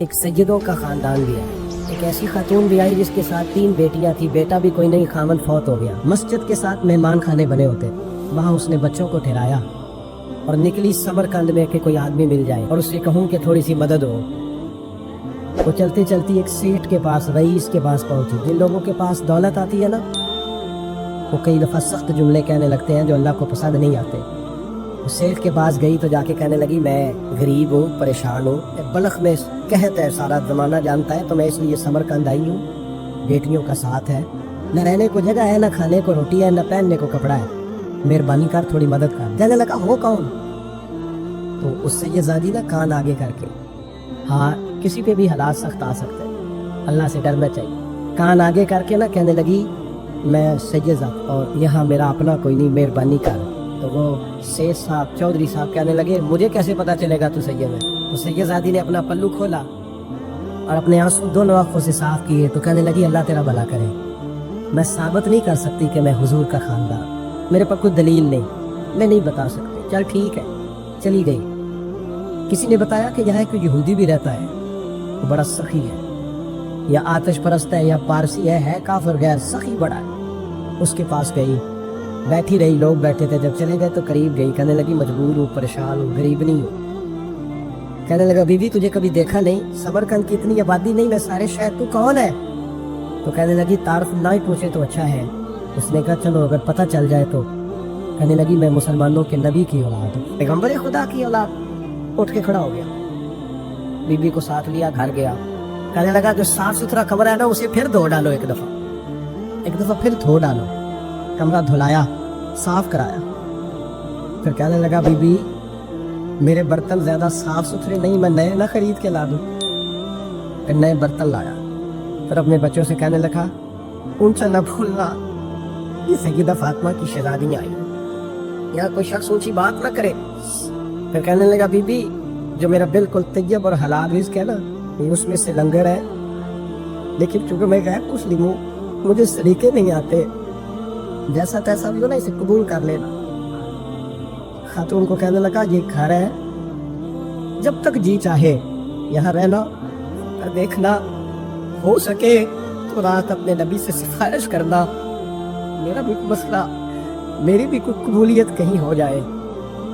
ایک سیدوں کا خاندان بھی ہے. ایک ایسی خاتون بھی آئی جس کے ساتھ 3 بیٹیاں تھی، بیٹا بھی کوئی نہیں، خامن فوت ہو گیا. مسجد کے ساتھ مہمان خانے بنے ہوتے، وہاں اس نے بچوں کو ٹھہرایا اور نکلی سمرقند میں کہ کوئی آدمی مل جائے اور اس سے کہوں کہ تھوڑی سی مدد ہو. وہ چلتی چلتی ایک سیٹھ کے پاس، رئیس کے پاس پہنچی. جن لوگوں کے پاس دولت آتی ہے نا، وہ کئی دفعہ سخت جملے کہنے لگتے ہیں جو اللہ کو پسند نہیں آتے. سیٹھ کے پاس گئی تو جا کے کہنے لگی میں غریب ہوں، پریشان ہوں، بلخ میں قحط ہے، سارا زمانہ جانتا ہے، تو میں اس لیے سمرقند آئی ہوں. بیٹیوں کا ساتھ ہے، نہ رہنے کو جگہ ہے، نہ کھانے کو روٹی ہے، نہ پہننے کو کپڑا ہے، مہربانی کر تھوڑی مدد کر. کہنے لگا وہ کون؟ تو اس سے یہ زادی نا کان آگے کر کے، ہاں کسی پہ بھی حالات سخت آ سکتے ہیں، اللہ سے ڈرنا چاہیے. کان آگے کر کے نا کہنے لگی میں سید اور یہاں میرا اپنا کوئی نہیں، مہربانی کر. تو وہ سیٹھ صاحب، چودھری صاحب کہنے لگے مجھے کیسے پتا چلے گا تو سید ہے؟ تو سید زادی نے اپنا پلو کھولا اور اپنے آنسو دونوں آنکھوں سے صاف کیے تو کہنے لگی اللہ تیرا بھلا کرے، میں ثابت نہیں کر سکتی کہ میں حضور کا خاندان، میرے پاس کوئی دلیل نہیں، میں نہیں بتا سکتی. چل ٹھیک ہے. چلی گئی. کسی نے بتایا کہ یہاں کوئی یہودی بھی رہتا ہے، وہ بڑا سخی ہے، یا آتش پرست ہے، یا پارسی ہے کافر غیر، سخی بڑا ہے. اس کے پاس گئی، بیٹھی رہی، لوگ بیٹھے تھے. جب چلے گئے تو قریب گئی، کہنے لگی مجبور ہوں، پریشان ہوں، غریب نہیں ہوں. کہنے لگا بی بی تجھے کبھی دیکھا نہیں، سمرقند کی اتنی آبادی نہیں، میں سارے شہر، تو کون ہے؟ تو کہنے لگی تعارف نہ ہی پوچھے تو اچھا ہے. اس نے کہا چلو اگر پتہ چل جائے تو. کہنے لگی میں مسلمانوں کے نبی کی اولاد ہوں، پیغمبر خدا کی اولاد. اٹھ کے کھڑا ہو گیا، بی بی کو ساتھ لیا، گھر گیا. کہنے لگا جو صاف ستھرا کمرہ ہے نا اسے پھر دھو ڈالو، ایک دفعہ پھر دھو ڈالو. کمرہ دھلایا، صاف کرایا. پھر کہنے لگا بی بی میرے برتن زیادہ صاف ستھرے نہیں، میں نئے نہ خرید کے لا دوں. پھر نئے برتن لایا. پھر اپنے بچوں سے کہنے لگا اونچا نہ بھولنا، یہ سیدہ فاطمہ کی شہزادی آئی، یہاں کوئی شخص اونچی بات نہ کرے. پھر کہنے لگا بی بی جو میرا بالکل طیب اور حلال رزق ہے نا، یہ اس میں سے لنگر ہے، لیکن چونکہ میں غیر مسلم ہوں، مجھے سلیقے نہیں آتے، جیسا تیسا بھی ہو نا اسے قبول کر لینا. خاتون کو کہنے لگا یہ گھر ہے، جب تک جی چاہے یہاں رہنا، اور دیکھنا ہو سکے تو رات اپنے نبی سے سفارش کرنا، میرا بھی مسئلہ، میری بھی کوئی قبولیت کہیں ہو جائے.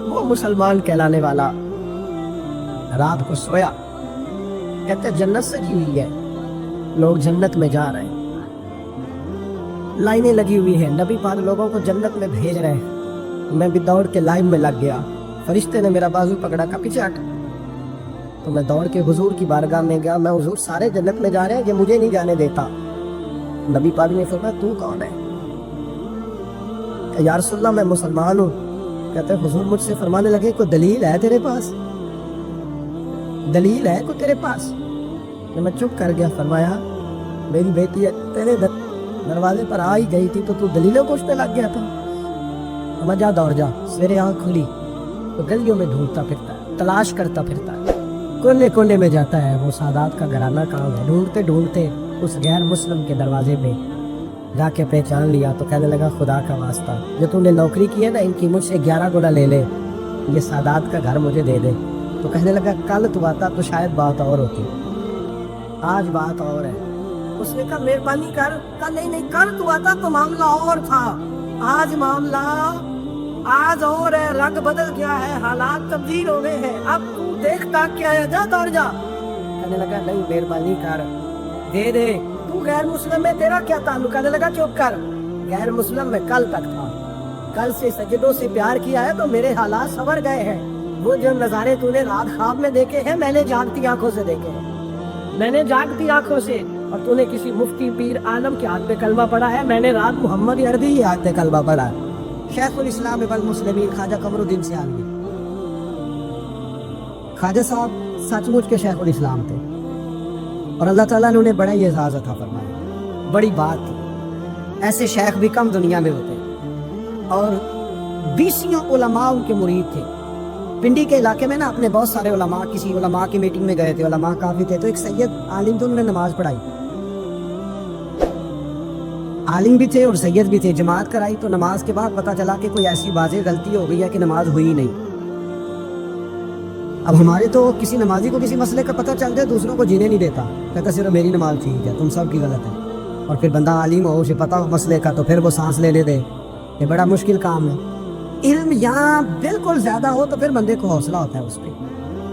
وہ مسلمان کہلانے والا رات کو سویا. کہتے جنت سجی ہوئی ہے، لوگ جنت میں جا رہے ہیں، لائنیں لگی ہوئی ہیں، نبی پاک لوگوں کو جنت میں بھیج رہے ہیں. میں بھی دوڑ کے لائن میں لگ گیا. فرشتے نے میرا بازو پکڑا، کا پیچھے ہٹ. تو میں دوڑ کے حضور کی بارگاہ میں گیا. میں حضور سارے جنت میں جا رہے ہیں، یہ مجھے نہیں جانے دیتا. نبی پاک نے فرمایا تو کون ہے؟ کہ یا رسول اللہ میں مسلمان ہوں. کہتے حضور مجھ سے فرمانے لگے کوئی دلیل ہے تیرے پاس؟ دلیل ہے کوئی تیرے پاس؟ میں چپ کر گیا. فرمایا میری بیٹی ہے تیرے دروازے پر آ ہی گئی تھی تو دلیلیں پوچھنے لگ گیا تھا. میں جا دوڑ جا. سویرے آنکھ کھلی تو گلیوں میں ڈھونڈتا پھرتا ہے، تلاش کرتا پھرتا ہے، کونے کونے میں جاتا ہے. وہ سادات کا گھرانہ کام ہے. ڈھونڈتے ڈھونڈتے اس غیر مسلم کے دروازے پہ جا کے پہچان لیا. تو کہنے لگا خدا کا واسطہ جو تو نے نوکری کی ہے نا، ان کی مجھ سے 11 گنا لے لے، یہ سادات کا گھر مجھے دے دے. تو کہنے لگا کل تو آتا تو شاید بات اور ہوتی، آج بات اور ہے. اس نے کہا مہربانی کر. کہا نہیں کل تو آتا تو معاملہ اور تھا، آج معاملہ آج اور ہے، رنگ بدل گیا ہے، حالات تبدیل ہو گئے ہیں، اب تو دیکھتا کیا ہے، جا دوڑ جا. کہنے لگا نہیں مہربانی کر، دے دے. تو غیر مسلم میں تیرا کیا تعلق؟ کہنے لگا چپ کر، غیر مسلم میں کل تک تھا، کل سے سجدوں سے پیار کیا ہے تو میرے حالات سنور گئے ہیں. وہ جو نظارے تو نے رات خواب میں دیکھے ہیں میں نے جاگتی آنکھوں سے دیکھے ہیں، میں نے جاگتی آنکھوں سے. اور تو نے کسی مفتی پیر عالم کے ہاتھ پہ کلمہ پڑھا ہے، میں نے رات محمد عربی ہاتھ پہ کلمہ پڑھا ہے. شیخ الاسلام ابن المسلمین خواجہ قمر الدین سیالوی. خواجہ صاحب سچ مچ کے شیخ الاسلام تھے اور اللہ تعالیٰ نے انہیں بڑا ہی اعزاز عطا فرمایا. بڑی بات تھی، ایسے شیخ بھی کم دنیا میں ہوتے. اور 20 علماء ان کے مرید تھے. پنڈی کے علاقے میں نا اپنے بہت سارے علماء، کسی علماء کی میٹنگ میں گئے تھے، علماء کافی تھے، تو ایک سید عالم تھے، انہوں نے نماز پڑھائی. عالم بھی تھے اور سید بھی تھے. جماعت کرائی تو نماز کے بعد پتہ چلا کہ کوئی ایسی واضح غلطی ہو گئی ہے کہ نماز ہوئی نہیں. اب ہمارے تو کسی نمازی کو کسی مسئلے کا پتہ چل جائے دوسروں کو جینے نہیں دیتا، کہتا صرف میری نماز ٹھیک ہے، تم سب کی غلط ہے۔ اور پھر بندہ عالم ہو، اسے پتہ ہو مسئلے کا، تو پھر وہ سانس لینے دے، یہ بڑا مشکل کام ہے۔ علم یہاں بالکل زیادہ ہو تو پھر بندے کو حوصلہ ہوتا ہے اس پہ،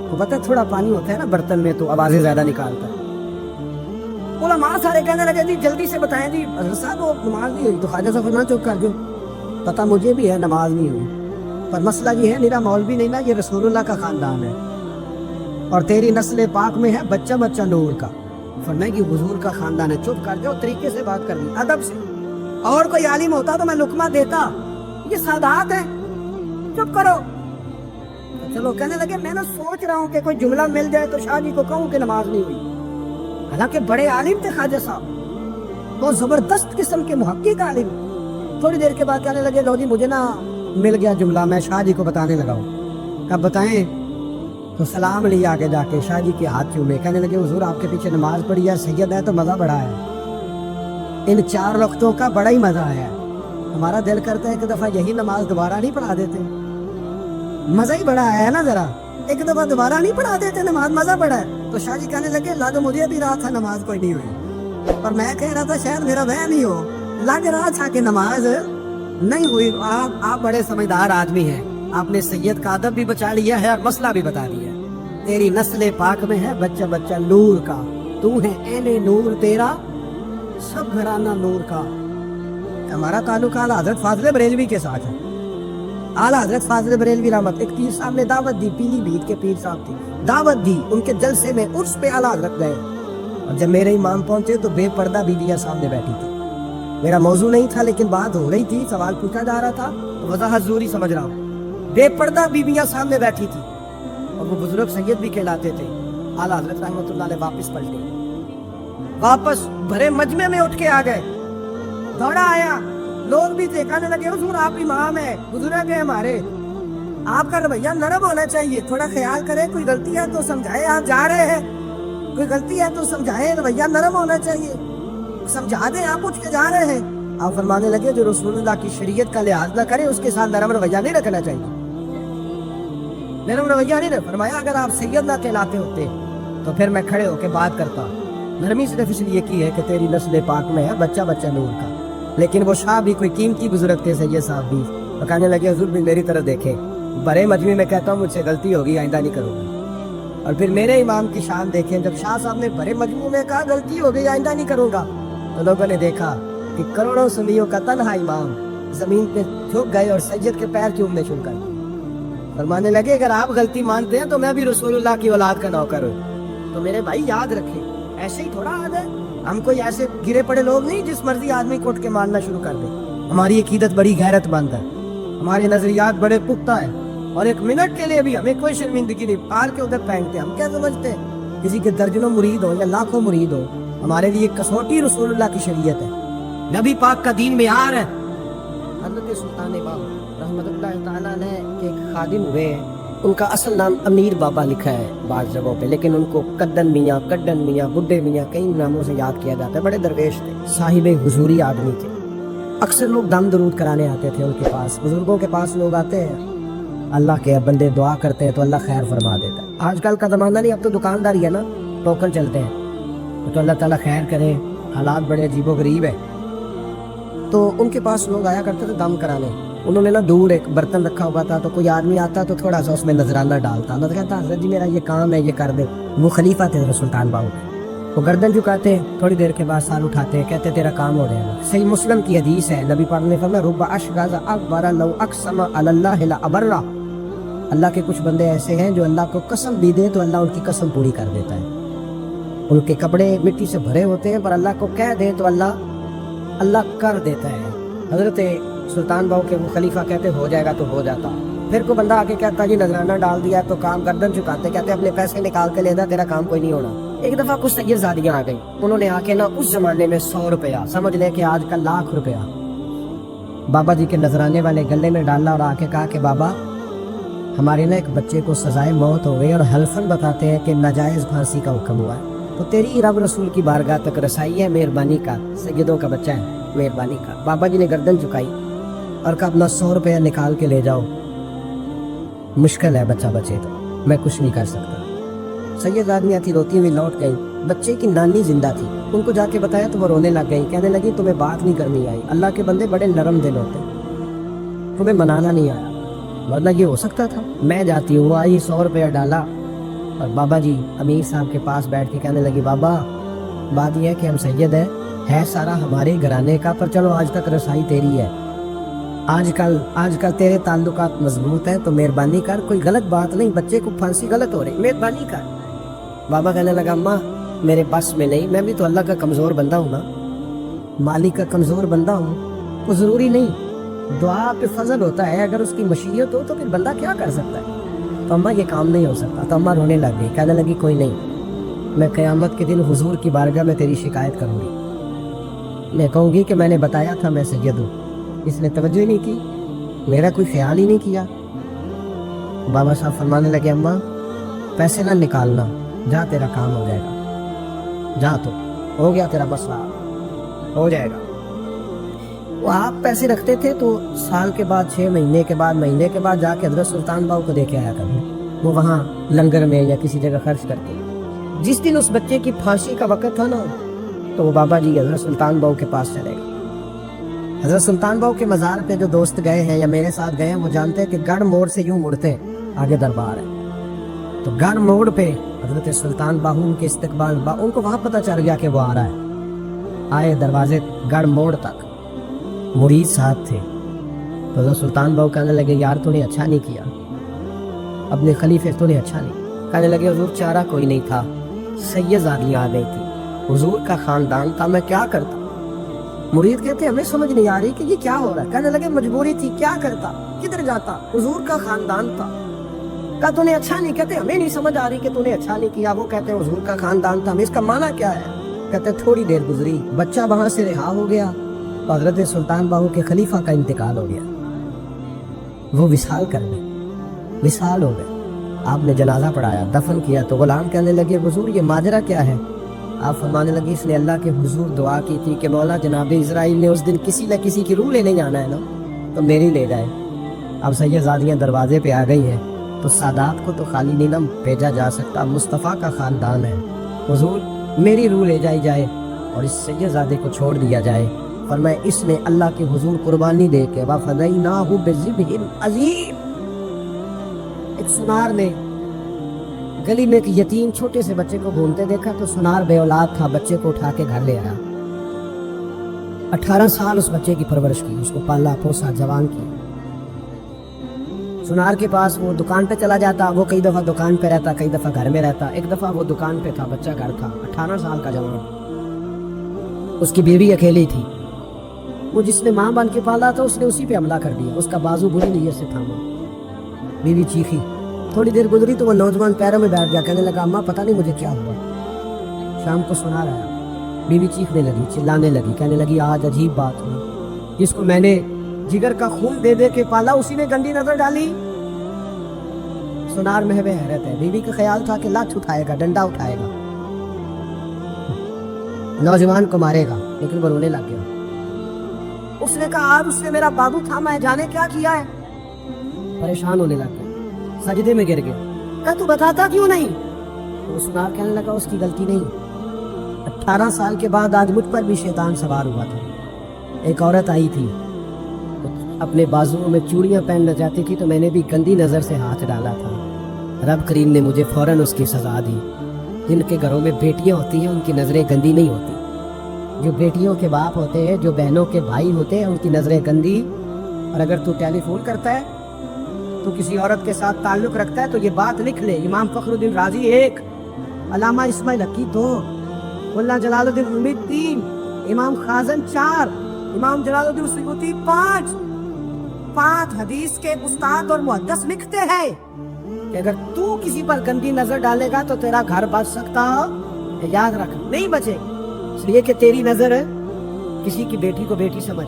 تو پتہ ہے تھوڑا پانی ہوتا ہے نا برتن میں تو آوازیں زیادہ نکالتا ہے۔ علماء سارے کہنے لگے جی جلدی سے بتائیں جی حضرت صاحب وہ نماز نہیں ہوئی، تو خواجہ صاحب فرمایا چپ کر جو، پتہ مجھے بھی ہے نماز نہیں ہوئی، پر مسئلہ یہ ہے میرا مولوی نہیں نا، یہ رسول اللہ کا خاندان ہے، اور تیری نسل پاک میں ہے بچہ بچہ نور کا، فرمایا کہ حضور کا خاندان ہے، چپ کر جاؤ، طریقے سے بات کرنی، ادب سے۔ اور کوئی عالم ہوتا تو میں لقمہ دیتا، یہ سادات ہے، چپ کرو۔ چلو کہنے لگے میں نے سوچ رہا ہوں کہ کوئی جملہ مل جائے تو شاہ جی کو کہوں کہ نماز نہیں ہوئی، حالانکہ بڑے عالم تھے خواجہ صاحب، وہ زبردست قسم کے محقق عالم۔ تھوڑی دیر کے بعد کہنے لگے لو جی مجھے نا مل گیا جملہ، میں شاہ جی کو بتانے لگا ہوں۔ کب بتائیں؟ تو سلام لی آگے جا کے شاہ جی کے ہاتھ چومے، کہنے لگے حضور آپ کے پیچھے نماز پڑھی ہے، سید ہے تو مزہ بڑا ہے، ان 4 وقتوں کا بڑا ہی مزہ ہے، ہمارا دل کرتا ہے ایک دفعہ یہی نماز دوبارہ نہیں پڑھا دیتے، مزہ ہی بڑا ہے نا، ذرا ایک دفعہ دوبارہ نہیں پڑھا دیتے نماز، مزہ بڑا ہے۔ تو شاہ جی کہنے لگے لا تو مجھے بھی رہا تھا نماز کوئی نہیں ہوئی، پر میں کہہ رہا تھا شاید میرا وہم ہی ہو، لگ رہا تھا کہ نماز نہیں ہوئی۔ آپ بڑے سمجھدار آدمی ہیں، آپ نے سید کا ادب بھی بچا لیا ہے اور مسئلہ بھی بتا دیا ہے۔ تیری نسل پاک میں ہے بچہ بچہ نور کا، تو ہے عین نور، تیرا سب گھرانہ نور کا۔ ہمارا تعلق اعلیٰ حضرت فاضل بریلوی کے ساتھ ہے، اعلیٰ حضرت فاضل بریلوی رحمت، ایک پیر صاحب نے دعوت دی، پیلی بھیت کے پیر صاحب تھی، دعوت دی، ان کے جلسے میں عرس پہ اعلیٰ حضرت گئے، اور جب میرے امام پہنچے تو بے پردہ بیویاں سامنے بیٹھی تھی۔ میرا موضوع نہیں تھا لیکن بات ہو رہی تھی، سوال پوچھا جا رہا تھا، وضاحت ضروری سمجھ رہا ہوں۔ بے پردہ بیویاں سامنے بیٹھی تھی، اور وہ بزرگ سید بھی کہلاتے تھے۔ اعلیٰ حضرت رحمۃ اللہ علیہ واپس پلٹے، واپس بھرے مجمع میں اٹھ کے آ گئے، دوڑا آیا، لوگ بھی تھے، کہنے لگے حضور آپ امام ہیں، بزرگ ہیں ہمارے، آپ کا رویہ نرم ہونا چاہیے، تھوڑا خیال کریں، کوئی غلطی ہے تو سمجھائے، آپ جا رہے ہیں کوئی غلطی ہے تو سمجھائیں، رویہ نرم ہونا چاہیے، سمجھا دیں، آپ اٹھ کے جا رہے ہیں۔ آپ فرمانے لگے جو رسول اللہ کی شریعت کا لحاظ نہ کرے اس کے ساتھ نرم رویہ نہیں رکھنا چاہیے، نرم رویہ نہیں رکھ۔ فرمایا اگر آپ سید نہ کہلاتے ہوتے تو پھر میں کھڑے ہو کے بات کرتا، نرمی صرف اس لیے کی ہے کہ تیری نسل پاک میں ہے بچہ بچہ نور کا۔ لیکن وہ شاہ بھی کوئی قیمتی بزرگ تھے، سید صاحب بھی، تو کہنے لگے حضور بھی میری طرف دیکھیں، بڑے مجمع میں کہتا ہوں مجھ سے غلطی ہوگی، آئندہ نہیں کروں گا۔ اور پھر میرے امام کی شان دیکھیں، جب شاہ صاحب نے بڑے مجمع میں کہا غلطی ہو گئی آئندہ نہیں کروں گا، تو لوگوں نے دیکھا کہ کروڑوں سنیوں کا تنہا امام زمین پہ جھک گئے اور سید کے پیر چومنے شروع کر دیے۔ فرمانے لگے اگر آپ غلطی مانتے ہیں تو میں بھی رسول اللہ کی اولاد کا نوکر ہوں، تو میرے بھائی یاد رکھیں ایسے ہی تھوڑا آد ہے، ہم کوئی ایسے گرے پڑے لوگ نہیں جس مرضی آدمی کو اٹھ کے ماننا شروع کر دے۔ ہماری عقیدت بڑی غیرت مند ہے، ہمارے نظریات بڑے پختہ ہیں، اور ایک منٹ کے لیے بھی ہمیں کوئی شرمندگی نہیں، پار کے ادھر پھینکتے۔ ہم کیا سمجھتے ہیں کسی کے درجنوں مرید ہو یا لاکھوں مرید ہو، ہمارے لیے کسوٹی رسول اللہ کی شریعت ہے، نبی پاک کا دین معیار ہے۔ حضرت سلطان باہو رحمت اللہ تعالیٰ نے ایک خادم ہوئے، ان کا اصل نام امیر بابا لکھا ہے بعض جگہوں پہ، لیکن ان کو کڈن میاں، بڈھے میاں کئی ناموں سے یاد کیا جاتا ہے، بڑے درویش تھے، صاحب حضوری آدمی تھے۔ اکثر لوگ دم درود کرانے آتے تھے ان کے پاس، بزرگوں کے پاس لوگ آتے ہیں، اللہ کے بندے دعا کرتے ہیں تو اللہ خیر فرما دیتا ہے۔ آج کل کا زمانہ نہیں، اب تو دکانداری ہے نا، ٹوکن چلتے ہیں، تو اللہ تعالیٰ خیر کرے، حالات بڑے عجیب و غریب ہے۔ تو ان کے پاس لوگ آیا کرتے تھے دم کرانے، انہوں نے نا دور ایک برتن رکھا ہوا تھا، تو کوئی آدمی آتا تو تھوڑا سا اس میں نذرانہ ڈالتا، اللہ کہتا حضرت جی میرا یہ کام ہے، یہ کر دے۔ وہ خلیفہ تھے حضرت سلطان باہو، وہ گردن جھکاتے، تھوڑی دیر کے بعد سال اٹھاتے، کہتے تیرا کام ہو جائے گا۔ صحیح مسلم کی حدیث ہے، نبی پاک نے فرمایا رب اشغاز اکبر لو اقسم علی اللہ لابرہ، اللہ کے کچھ بندے ایسے ہیں جو اللہ کو قسم بھی دے تو اللہ ان کی قسم پوری کر دیتا ہے، ان کے کپڑے مٹی سے بھرے ہوتے ہیں پر اللہ کو کہہ دے تو اللہ کر دیتا ہے۔ حضرت سلطان باہو کے وہ خلیفہ کہتے ہو جائے گا تو ہو جاتا، پھر کوئی بندہ آ کے کہتا جی نذرانہ ڈال دیا تو کام، گردن چکاتے، کہتے اپنے پیسے نکال کے لینا، تیرا کام کوئی نہیں ہونا۔ ایک دفعہ کچھ سید زادیاں آ گئی، انہوں نے آ کے نا اس زمانے میں 100 روپیہ، سمجھ لے کہ آج کا 1,00,000 روپیہ بابا جی کے نذرانے والے گلے میں ڈالا، اور آ کے کہا کہ بابا ہمارے نا ایک بچے کو سزائے موت ہو گئی اور حلفاً بتاتے ہیں کہ ناجائز پھانسی کا حکم ہوا ہے، تو تیری رب رسول کی بارگاہ تک رسائی ہے، مہربانی کا، سیدوں کا بچہ ہے، مہربانی کا۔ بابا جی نے گردن چکائی اور کہا اپنا 100 روپیہ نکال کے لے جاؤ، مشکل ہے بچہ بچے تو۔ میں کچھ نہیں کر سکتا۔ سید آدمی تھی روتی ہوئی لوٹ گئی، بچے کی نانی زندہ تھی، ان کو جا کے بتایا تو وہ رونے لگ گئی، کہنے لگی تمہیں بات نہیں کرنی آئی، اللہ کے بندے بڑے نرم دل ہوتے، تمہیں منانا نہیں آیا، ورنہ یہ ہو سکتا تھا۔ میں جاتی ہوں، آئی 100 روپیہ ڈالا، اور بابا جی امیر صاحب کے پاس بیٹھ کے کہنے لگی بابا بات یہ ہے کہ ہم سید ہے سارا ہمارے گھرانے کا، پر چلو آج تک رسائی تیری ہے، آج کل تیرے تعلقات مضبوط ہیں تو مہربانی کر، کوئی غلط بات نہیں، بچے کو پھانسی غلط ہو رہی، مہربانی کر۔ بابا کہنے لگا اماں میرے بس میں نہیں، میں بھی تو اللہ کا کمزور بندہ ہوں نا، مالک کا کمزور بندہ ہوں، وہ ضروری نہیں، دعا پہ فضل ہوتا ہے، اگر اس کی مشیت ہو تو پھر بندہ کیا کر سکتا ہے۔ تو اماں یہ کام نہیں ہو سکتا، تو اماں رونے لگ گئی، کہنے لگی کوئی نہیں، میں قیامت کے دن حضور کی بارگاہ میں تیری شکایت کروں گی، میں کہوں گی کہ میں نے بتایا تھا میں سید ہوں، اس نے توجہ ہی نہیں کی، میرا کوئی خیال ہی نہیں کیا۔ بابا صاحب فرمانے لگے اماں پیسے نہ نکالنا، جا تیرا کام ہو جائے گا، جا تو ہو گیا تیرا مسئلہ ہو جائے گا۔ وہ آپ پیسے رکھتے تھے تو سال کے بعد 6 مہینے کے بعد جا کے حضرت سلطان باؤ کو دے کے آیا کرتے، وہ وہاں لنگر میں یا کسی جگہ خرچ کرتے۔ جس دن اس بچے کی پھانسی کا وقت تھا نا تو وہ بابا جی حضرت سلطان باؤ کے پاس چلے گئے۔ حضرت سلطان باؤ کے مزار پہ جو دوست گئے ہیں یا میرے ساتھ گئے ہیں وہ جانتے ہیں کہ گڑھ موڑ سے یوں مڑتے آگے دربار ہے، تو گڑھ موڑ پہ حضرت سلطان باہو ان کے استقبال ان کو وہاں پتہ چل گیا کہ وہ آ رہا ہے، آئے دروازے گڑھ موڑ تک، مرید ساتھ تھے، تو حضرت سلطان باہو کہنے لگے یار تو نے اچھا نہیں کیا، اپنے خلیفے تو نے اچھا نہیں، کہنے لگے حضور چارہ کوئی نہیں تھا، سید زادیاں آ گئی تھی، حضور کا خاندان تھا، میں کیا کرتا۔ مرید کہتے ہمیں سمجھ نہیں آ رہی کہ یہ کیا ہو رہا ہے، کہنے لگے مجبوری تھی، کیا کرتا، کدھر جاتا، حضور کا خاندان تھا، کہا تو نے اچھا نہیں، کہتے ہمیں نہیں سمجھ آ رہی کہ تو نے اچھا نہیں کیا، وہ کہتے حضور کا خاندان تھا، ہمیں اس کا معنی کیا ہے، کہتے تھوڑی دیر گزری بچہ وہاں سے رہا ہو گیا، تو حضرت سلطان باہو کے خلیفہ کا انتقال ہو گیا، وہ وصال کر گئے، وصال ہو گئے، آپ نے جنازہ پڑھایا، دفن کیا، تو غلام کہنے لگے حضور یہ ماجرا کیا ہے، آپ فرمانے لگے اس نے اللہ کے حضور دعا کی تھی کہ مولا جناب اسرائیل نے اس دن کسی نہ کسی کی روح لینے جانا ہے نا، تو میری لے جائے۔ اب سید زادیاں دروازے پہ آ گئی ہیں، تو سادات کو تو خالی نہیں نہ بھیجا جا سکتا، مصطفیٰ کا خاندان ہے، حضور میری روح لے جائی جائے اور اس سید زادے کو چھوڑ دیا جائے، فرمایا اس نے اللہ کے حضور قربانی دے کے وَفَدَيْنَاهُ بِذِبْحٍ عَظِيمٍ۔ ایک سنار نے گلی میں ایک یتیم چھوٹے سے بچے کو گھومتے دیکھا، تو سنار بے اولاد تھا، بچے کو اٹھا کے گھر لے آیا، 18 سال اس بچے کی پرورش کی، اس کو پالا پوسا، جوان کی۔ سنار کے پاس وہ دکان پہ چلا جاتا، وہ کئی دفعہ دکان پہ رہتا، کئی دفعہ گھر میں رہتا، ایک دفعہ وہ دکان پہ تھا، بچہ گھر تھا، 18 سال کا جوان، اس کی بیوی اکیلی تھی، وہ جس نے ماں بن کے پالا تھا اس نے اسی پہ حملہ کر دیا، اس کا بازو بری نیت سے تھاما، بیوی چیخی، تھوڑی دیر گزری تو وہ نوجوان پیروں میں بیٹھ گیا، کہنے لگا اماں پتہ نہیں مجھے کیا ہوا۔ شام کو سنا رہا، بیوی چیخنے لگی، چلانے لگی، کہنے لگی آج عجیب بات ہوئی، جس کو میں نے جگر کا خون دے دے کے پالا اسی نے گندی نظر ڈالی۔ سنار محو حیرت ہے، بیوی کا خیال تھا کہ لات اٹھائے گا، ڈنڈا اٹھائے گا، نوجوان کو مارے گا، لیکن وہ رونے لگ گیا۔ اس نے کہا آج اس نے میرا بازو تھاما ہے، جانے کیا کیا ہے، پریشان ہونے لگ گیا، سجدے میں گر گیا، کہا تو بتاتا کیوں نہیں؟ تو سنار کہنے لگا اس کی غلطی نہیں، 18 سال کے بعد آج مجھ پر بھی شیطان سوار ہوا تھا، ایک عورت آئی تھی اپنے بازوؤں میں چوڑیاں پہننا چاہتی تھی، تو میں نے بھی گندی نظر سے ہاتھ ڈالا تھا، رب کریم نے مجھے فوراً اس کی سزا دی۔ جن کے گھروں میں بیٹیاں ہوتی ہیں ان کی نظریں گندی نہیں ہوتی، جو بیٹیوں کے باپ ہوتے ہیں، جو بہنوں کے بھائی ہوتے ہیں، ان کی نظریں گندی۔ اور اگر تو ٹیلی فون کرتا ہے، تو کسی عورت کے ساتھ تعلق رکھتا ہے، تو یہ بات لکھ لے، امام فخر الدین رازی 1، علامہ اسماعیل حقی 2، ملا جلال الدین رومی 3، امام خازن 4، امام جلال الدین سیوطی 5 حدیث کے استاد اور محدث لکھتے ہیں کہ اگر تو کسی پر گندی نظر ڈالے گا تو تیرا گھر بچ سکتا، یاد رکھ نہیں بچے، اس لیے کہ تیری نظر کسی کی بیٹی کو بیٹی سمجھ،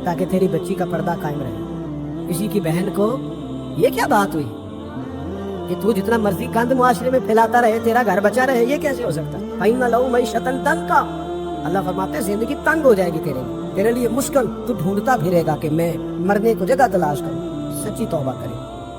تاکہ تیری بچی کا پردہ قائم رہے، کسی کی بہن کو، یہ کیا بات ہوئی کہ تو جتنا مرضی گند معاشرے میں پھیلاتا رہے تیرا گھر بچا رہے، یہ کیسے ہو سکتا؟ فَإِنَّ لَهُ مَعِيشَةً ضَنْكَ، اللہ فرماتے ہیں زندگی تنگ ہو جائے گی تیرے لیے مشکل، تو ڈھونڈتا پھرے گا کہ میں مرنے کو جگہ تلاش کروں۔ سچی توبہ کرے،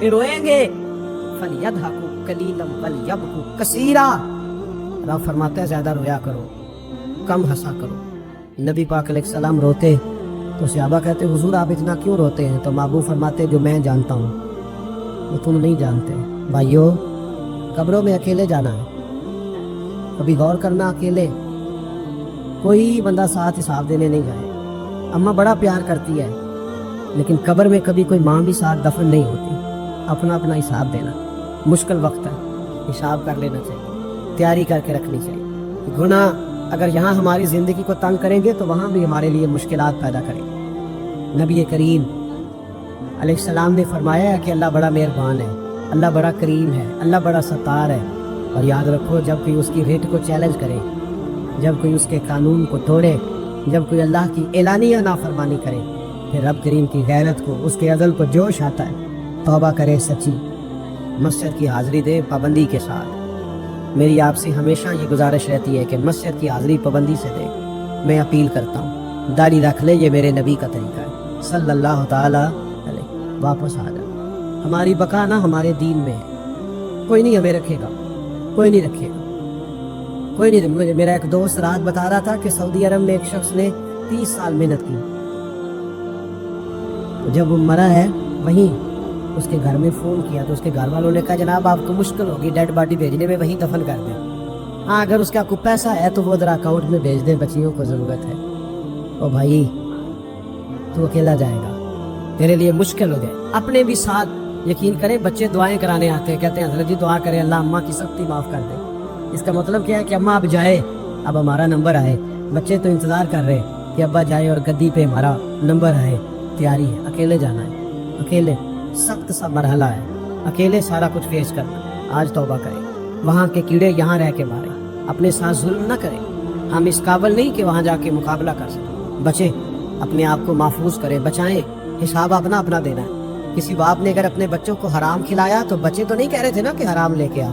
یہ روئیں گے فَلْيَضْحَكُوا قَلِيلًا وَلْيَبْكُوا كَثِيرًا رب فرماتا ہے زیادہ رویا کرو کم ہنسا کرو نبی پاک علیہ السلام روتے تو صحابہ کہتے حضور آپ اتنا کیوں روتے ہیں تو محبوب فرماتے جو میں جانتا ہوں وہ تم نہیں جانتے بھائیو قبروں میں اکیلے جانا ہے کبھی غور کرنا اکیلے کوئی بندہ ساتھ حساب دینے نہیں جائے اماں بڑا پیار کرتی ہے لیکن قبر میں کبھی کوئی ماں بھی ساتھ دفن نہیں ہوتی اپنا اپنا حساب دینا مشکل وقت ہے حساب کر لینا چاہیے تیاری کر کے رکھنی چاہیے گناہ اگر یہاں ہماری زندگی کو تنگ کریں گے تو وہاں بھی ہمارے لیے مشکلات پیدا کریں گے نبی کریم علیہ السلام نے فرمایا ہے کہ اللہ بڑا مہربان ہے اللہ بڑا کریم ہے اللہ بڑا ستار ہے اور یاد رکھو جب کوئی اس کی ریٹ کو چیلنج کرے جب کوئی اس کے قانون کو توڑے جب کوئی اللہ کی اعلانیہ نافرمانی کرے پھر رب کریم کی غیرت کو اس کے عدل کو جوش آتا ہے توبہ کرے سچی مسجد کی حاضری دے پابندی کے ساتھ میری آپ سے ہمیشہ یہ گزارش رہتی ہے کہ مسجد کی حاضری پابندی سے دے میں اپیل کرتا ہوں داڑھی رکھ لے یہ میرے نبی کا طریقہ ہے صلی اللہ تعالیٰ علیہ واپس آ جا ہماری بقا نہ ہمارے دین میں ہے کوئی نہیں ہمیں رکھے گا کوئی نہیں رکھے گا کوئی نہیں میرا ایک دوست رات بتا رہا تھا کہ سعودی عرب میں ایک شخص نے 30 سال محنت کی جب وہ مرا ہے وہیں اس کے گھر میں فون کیا تو اس کے گھر والوں نے کہا جناب آپ کو مشکل ہوگی ڈیڈ باڈی بھیجنے میں وہیں دفن کر دیں ہاں اگر اس کا کوئی پیسہ ہے تو وہ ذرا اکاؤنٹ میں بھیج دیں بچیوں کو ضرورت ہے او بھائی تو اکیلا جائے گا تیرے لیے مشکل ہو جائے اپنے بھی ساتھ یقین کریں بچے دعائیں کرانے آتے ہیں کہتے ہیں حضرت جی دعا کریں اللہ اماں کی سختی معاف کر دے اس کا مطلب کیا ہے کہ اماں اب جائے اب ہمارا نمبر آئے بچے تو انتظار کر رہے کہ ابا جائے اور گدی پہ ہمارا نمبر آئے تیاری ہے اکیلے جانا ہے اکیلے سخت سا مرحلہ ہے اکیلے سارا کچھ فیس کرنا آج توبہ کریں وہاں کے کیڑے یہاں رہ کے مارے اپنے ساتھ ظلم نہ کریں ہم اس قابل نہیں کہ وہاں جا کے مقابلہ کر سکیں بچے اپنے آپ کو محفوظ کریں بچائیں حساب اپنا اپنا دینا ہے کسی باپ نے اگر اپنے بچوں کو حرام کھلایا تو بچے تو نہیں کہہ رہے تھے نا کہ حرام لے کے آ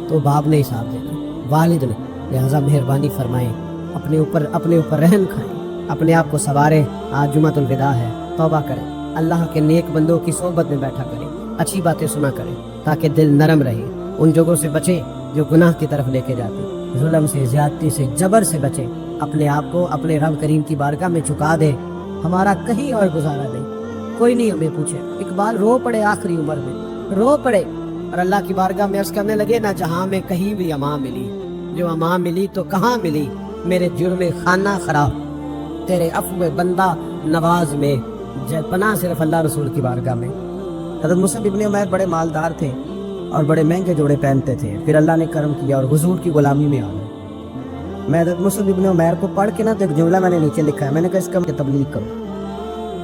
تو باپ نے حساب دینا والد نے لہٰذا مہربانی فرمائیں اپنے اوپر رحم کھائیں اپنے آپ کو سنواریں آج جمعۃ الوداع ہے توبہ کریں اللہ کے نیک بندوں کی صحبت میں بیٹھا کریں اچھی باتیں سنا کریں تاکہ دل نرم رہے ان جگہوں سے بچیں جو گناہ کی طرف لے کے جاتے ظلم سے زیادتی سے جبر سے بچیں اپنے آپ کو اپنے رب کریم کی بارگاہ میں چکا دے ہمارا کہیں اور گزارا نہیں کوئی نہیں ہمیں پوچھے اقبال رو پڑے آخری عمر میں رو پڑے اور اللہ کی بارگاہ میں عرض کرنے لگے نہ جہاں میں کہیں بھی امان ملی جو امان ملی تو کہاں ملی میرے جرم خانہ خراب تیرے عفو بندہ نواز میں پناہ صرف اللہ رسول کی بارگاہ میں حضرت مصعب ابن عمیر بڑے مالدار تھے اور بڑے مہنگے جوڑے پہنتے تھے پھر اللہ نے کرم کیا اور حضور کی غلامی میں آ گئے میں حضرت مصعب ابن عمیر کو پڑھ کے نا تو ایک جملہ میں نے نیچے لکھا ہے میں نے کہا اس کا تبلیغ کرو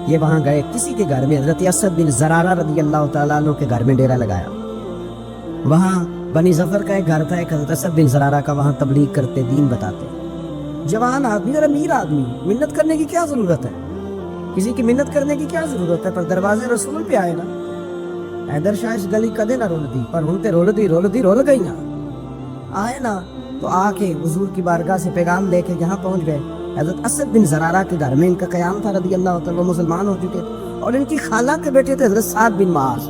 یہ وہاں گئے کسی کے گھر میں حضرت اسد بن زرارہ رضی اللہ تعالیٰ عنہ کے گھر میں ڈیرا لگایا وہاں بنی ظفر کا ایک گھر تھا ایک حضرت اسد بن زرارہ کا وہاں تبلیغ کرتے دین بتاتے جوان آدمی اور امیر آدمی محنت کرنے کی کیا ضرورت ہے کسی کی محنت کرنے کی کیا ضرورت ہے پر دروازے رسول پہ آئے نا حیدر شاہ اس گلی کدے نہ رول دی پر ہن تے رول گئی نا آئے نا تو آ کے حضور کی بارگاہ سے پیغام لے کے یہاں پہنچ گئے حضرت اسد بن زرارہ کے گھر میں ان کا قیام تھا رضی اللہ تعالیٰ مسلمان ہو چکے اور ان کی خالہ کے بیٹے تھے حضرت سعد بن معاذ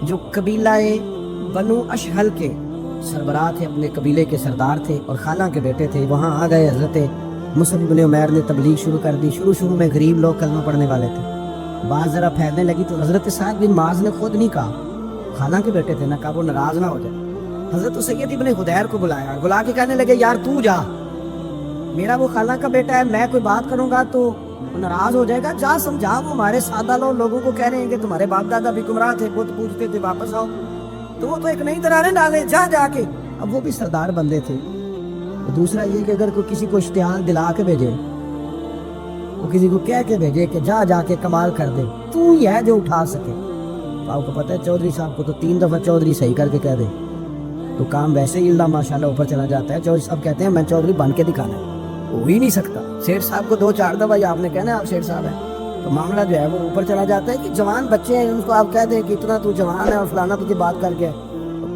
جو قبیلہ بنو اشہل کے سربراہ تھے اپنے قبیلے کے سردار تھے اور خالہ کے بیٹے تھے وہاں آ گئے حضرت مصعب بن عمیر نے تبلیغ شروع کر دی شروع میں غریب لوگ کلمہ پڑھنے والے تھے بات ذرا پھیلنے لگی تو حضرت سعد بن معاذ نے خود نہیں کہا خالہ کے بیٹے تھے نہ کہا وہ ناراض نہ ہو جائے حضرت سید ابن خدیر کو بلا کے کہنے لگے یار تو جا میرا وہ خالہ کا بیٹا ہے میں کوئی بات کروں گا تو ناراض ہو جائے گا جا سمجھا وہ ہمارے سادہ لوگوں کو کہہ رہے ہیں کہ تمہارے باپ دادا بھی گمراہ تھے بت پوجتے تھے واپس آؤ تو وہ تو ایک نئی دراریں ڈالے جا کے اب وہ بھی سردار بندے تھے دوسرا یہ کہ اگر کوئی کسی کو اشتعال دلا کے بھیجے وہ کسی کو کہہ کے بھیجے کہ جا کے کمال کر دے تو ہی ہے جو اٹھا سکے تو آپ کو پتہ ہے چودھری صاحب کو تو 3 دفعہ چودھری صحیح کر کے کہہ دے تو کام ویسے ہی اللہ ماشاءاللہ اوپر چلا جاتا ہے چودھری صاحب کہتے ہیں میں چودھری بن کے دکھانا ہے ہو ہی نہیں سکتا شیخ صاحب کو 2-4 دفعہ آپ نے کہنا ہے آپ شیخ صاحب ہیں تو معاملہ جو ہے وہ اوپر چلا جاتا ہے کہ جوان بچے ہیں ان کو آپ کہہ دیں کہ اتنا تو جوان ہے اور فلانا تجھے بات کر کے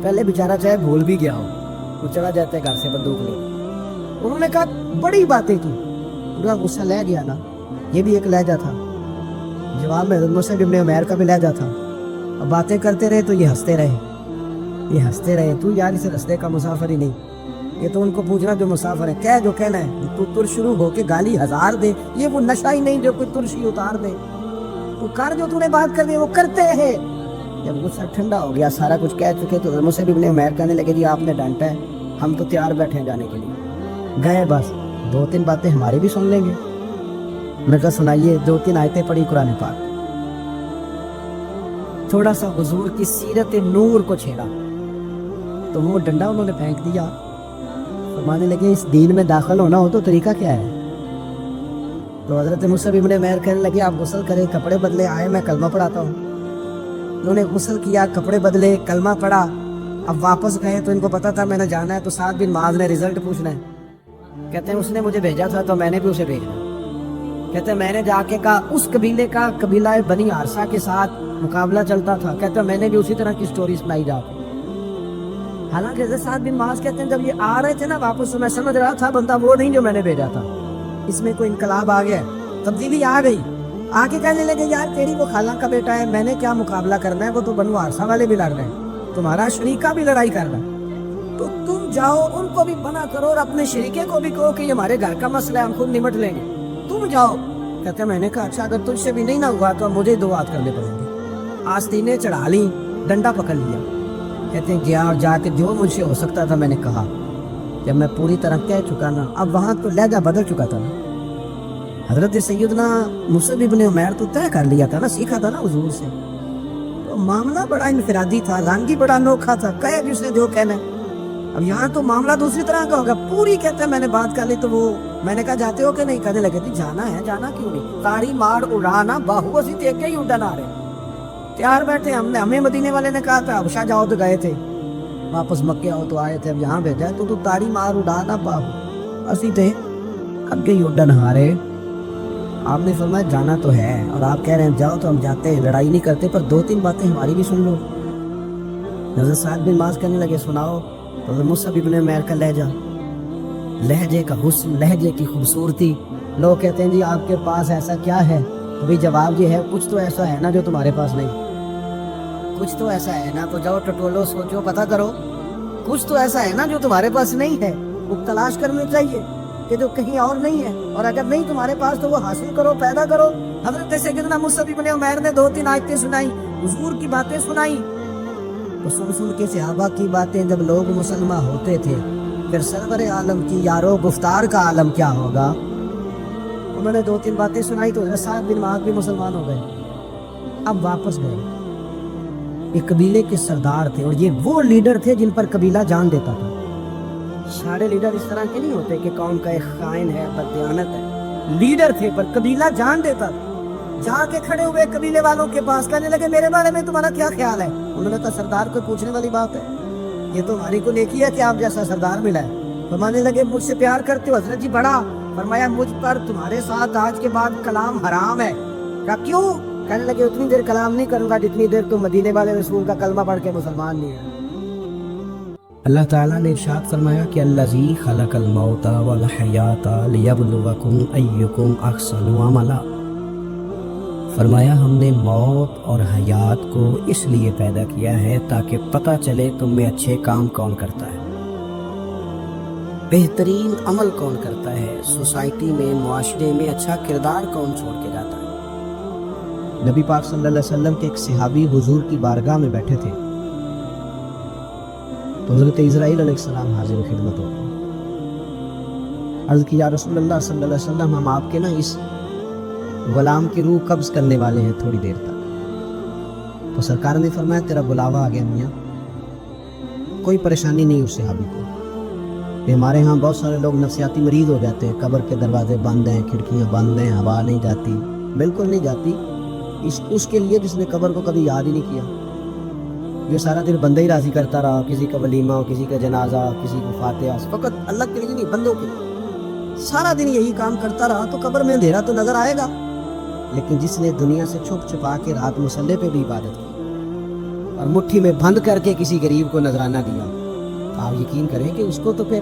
پہلے بیچارہ چاہے بھول بھی گیا ہو وہ چلا جاتا ہے گھر سے بندوق لے انہوں نے کہا بڑی باتیں کی پورا غصہ لے گیا نا یہ بھی ایک لہجہ تھا جواب میں مصعب ابن عمیر کا بھی لہجہ تھا. اب باتیں کرتے رہے تو یہ ہنستے رہے. تو یار اس رستے کا مسافر ہی نہیں, یہ تو ان کو پوچھنا جو مسافر ہے, کہہ جو کہنا ہے. تو تر شروع ہو کے گالی ہزار دے, یہ وہ نشہ ہی نہیں جو کوئی ترشی اتار دے. تو کر جو تو نے بات کر دی وہ کرتے ہیں. جب غصہ ٹھنڈا ہو گیا, سارا کچھ کہہ چکے, تو مصعب ابن عمیر کہنے لگے جی آپ نے ڈانٹا ہے, ہم تو تیار بیٹھے ہیں جانے کے لیے. گئے بس 2-3 باتیں ہماری بھی سن لیں گے. میں کہا سنائیے. 2-3 آیتیں پڑھی قرآن پاک, تھوڑا سا حضور کی سیرت نور کو چھیڑا تو وہ ڈنڈا انہوں نے پھینک دیا. فرمانے لگے اس دین میں داخل ہونا ہو تو طریقہ کیا ہے؟ تو حضرت مصعب ابن عمیر کہنے لگے آپ غسل کریں, کپڑے بدلے, آئے میں کلمہ پڑھاتا ہوں. انہوں نے غسل کیا, کپڑے بدلے, کلمہ پڑھا. اب واپس گئے تو ان کو پتا تھا میں نے جانا ہے, تو سعد بن معاذ نے رزلٹ پوچھنا ہے. کہتے ہیں اس نے مجھے بھیجا تھا تو میں نے بھی اسے بھیجا. کہتے ہیں میں نے جا کے کہا اس قبیلے کا قبیلہ بنی عارصہ کے ساتھ مقابلہ چلتا تھا. کہتے ہیں میں نے بھی اسی طرح کی سٹوری سنائی جا کے. حالانکہ حضرت سعد بن معاذ کہتے ہیں جب یہ آ رہے تھے نا واپس, تو میں سمجھ رہا تھا بندہ وہ نہیں جو میں نے بھیجا تھا, اس میں کوئی انقلاب آ گیا, تبدیلی آ گئی. آ کے کہنے لگے یار تیری وہ خالہ کا بیٹا ہے, میں نے کیا مقابلہ کرنا ہے, وہ تو بنو عارصہ والے بھی لڑ رہے ہیں, تمہارا شریکہ بھی لڑائی کر رہا ہے, تو تم جاؤ ان کو بھی منع کرو اور اپنے شریکے کو بھی کہو کہ یہ ہمارے گھر کا مسئلہ ہے, ہم خود نمٹ لیں گے, تم جاؤ. کہتے ہیں میں نے کہا اچھا اگر تجھ سے بھی نہیں نہ ہوا تو مجھے 2 بات کرنے پڑیں گے. آستینیں چڑھا لی, ڈنڈا پکڑ لیا. کہتے ہیں گیا اور جا کے جو مجھ سے ہو سکتا تھا میں نے کہا. جب میں پوری طرح کہہ چکا نا, اب وہاں تو لہجہ بدل چکا تھا نا. حضرت سیدنا مصعب ابن عمیر تو طے کر لیا تھا نا, سیکھا تھا نا حضور سے. تو معاملہ بڑا انفرادی تھا, رنگ ہی بڑا انوکھا تھا, کہے جس نے جو کہنا ہے. اب یہاں تو معاملہ دوسری طرح کا ہوگا. پوری کہتے ہیں میں نے بات کر لی, تو وہ میں نے کہا جاتے ہو کہ نہیں؟ کہنے لگے تھی جانا ہے. جانا کیوں نہیں, تاڑی مار اڑانا باہو اسی دیکھ کے ہی اڑن آ رہے تیار بیٹھے. ہمیں مدینے والے نے کہا تھا حبشہ جاؤ تو گئے تھے, واپس مکے آؤ تو آئے تھے, اب یہاں بھیجا تو تاڑی مار اڑانا باہو اسی تھے اگے ہی اڑن آ رہے. آپ نے فرمایا جانا تو ہے, اور آپ کہہ رہے ہیں جاؤ تو ہم جاتے ہیں, لڑائی نہیں کرتے, پر 2-3 باتیں ہماری بھی سن لو. حضرت سعد بن معاذ کہنے لگے سناؤ. تو حضرت مصعب ابن عمیر کا لہجے کا حسن, لہجے کی خوبصورتی. لوگ کہتے ہیں جی آپ کے پاس ایسا کیا ہے؟ تو بھی جواب یہ ہے کچھ تو ایسا ہے نا جو تمہارے پاس نہیں. کچھ تو ایسا ہے نا, تو جاؤ ٹٹولو, سوچو, پتہ کرو. کچھ تو ایسا ہے نا جو تمہارے پاس نہیں ہے, وہ تلاش کرنا چاہیے کہ جو کہیں اور نہیں ہے, اور اگر نہیں تمہارے پاس تو وہ حاصل کرو, پیدا کرو. حضرت سیدنا مصعب ابن عمیر نے 2-3 آیتیں سنائی, حضور کی باتیں سنائی. تو سن کے صحابہ کی باتیں جب لوگ مسلمان ہوتے تھے, پھر سرور عالم کی یارو گفتار کا عالم کیا ہوگا. انہوں نے 2-3 باتیں سنائی تو حضرت سعد بن معاذ بھی مسلمان ہو گئے. اب واپس گئے. ایک قبیلے کے سردار تھے, اور یہ وہ لیڈر تھے جن پر قبیلہ جان دیتا تھا. سارے لیڈر اس طرح کے نہیں ہوتے کہ قوم کا ایک خائن ہے, بددیانت ہے. لیڈر تھے پر قبیلہ جان دیتا تھا. جا کے کھڑے ہوئے قبیلے والوں کے پاس, کہنے لگے میرے بارے میں تمہارا کیا خیال ہے؟ انہوں نے کہا سردار کو پوچھنے والی بات ہے, یہ تو ہماری کو نیکی ہے کہ آپ جیسا سردار ملا ہے. فرمانے لگے مجھ سے پیار کرتے ہو؟ حضرت جی بڑا. فرمایا مجھ پر تمہارے ساتھ آج کے بعد کلام حرام ہے. کہا کیوں؟ کہنے لگے اتنی دیر کلام نہیں کروں گا جتنی دیر تم مدینے والے رسول کا کلمہ پڑھ کے مسلمان نہیں ہے. اللہ تعالیٰ نے ارشاد فرمایا کہ الذی خلق الموت والحیات لیبلوکم ایکم احسن عملا. فرمایا ہم نے موت اور حیات کو اس لیے پیدا کیا ہے تاکہ پتہ چلے تم میں اچھے کام کون کرتا ہے, بہترین عمل کون کرتا ہے, سوسائٹی میں, معاشرے میں اچھا کردار کون چھوڑ کے جاتا ہے. نبی پاک صلی اللہ علیہ وسلم کے ایک صحابی حضور کی بارگاہ میں بیٹھے تھے, تو حضرت اسرائیل علیہ السلام حاضر خدمت ہو گئے. عرض کی یا رسول اللہ صلی اللہ علیہ وسلم, ہم آپ کے نا اس غلام کی روح قبض کرنے والے ہیں تھوڑی دیر تک. تو سرکار نے فرمایا تیرا بلاوا آ گیا میاں. کوئی پریشانی نہیں اس صحابی کو, کہ ہمارے ہاں بہت سارے لوگ نفسیاتی مریض ہو جاتے ہیں, قبر کے دروازے بند ہیں, کھڑکیاں بند ہیں, ہوا نہیں جاتی. بالکل نہیں جاتی. اس کے لیے جس نے قبر کو کبھی یاد ہی نہیں کیا, جو سارا دن بندہ ہی راضی کرتا رہا, کسی کا ولیمہ ہو, کسی کا جنازہ, کسی کو فاتحہ, فقط اللہ کے لیے نہیں بندوں کے لیے سارا دن یہی کام کرتا رہا, تو قبر میں اندھیرا تو نظر آئے گا. لیکن جس نے دنیا سے چھپ چھپا کے رات مصلے پہ بھی عبادت کی اور مٹھی میں بند کر کے کسی غریب کو نذرانہ دیا, تو آپ یقین کریں کہ اس کو تو پھر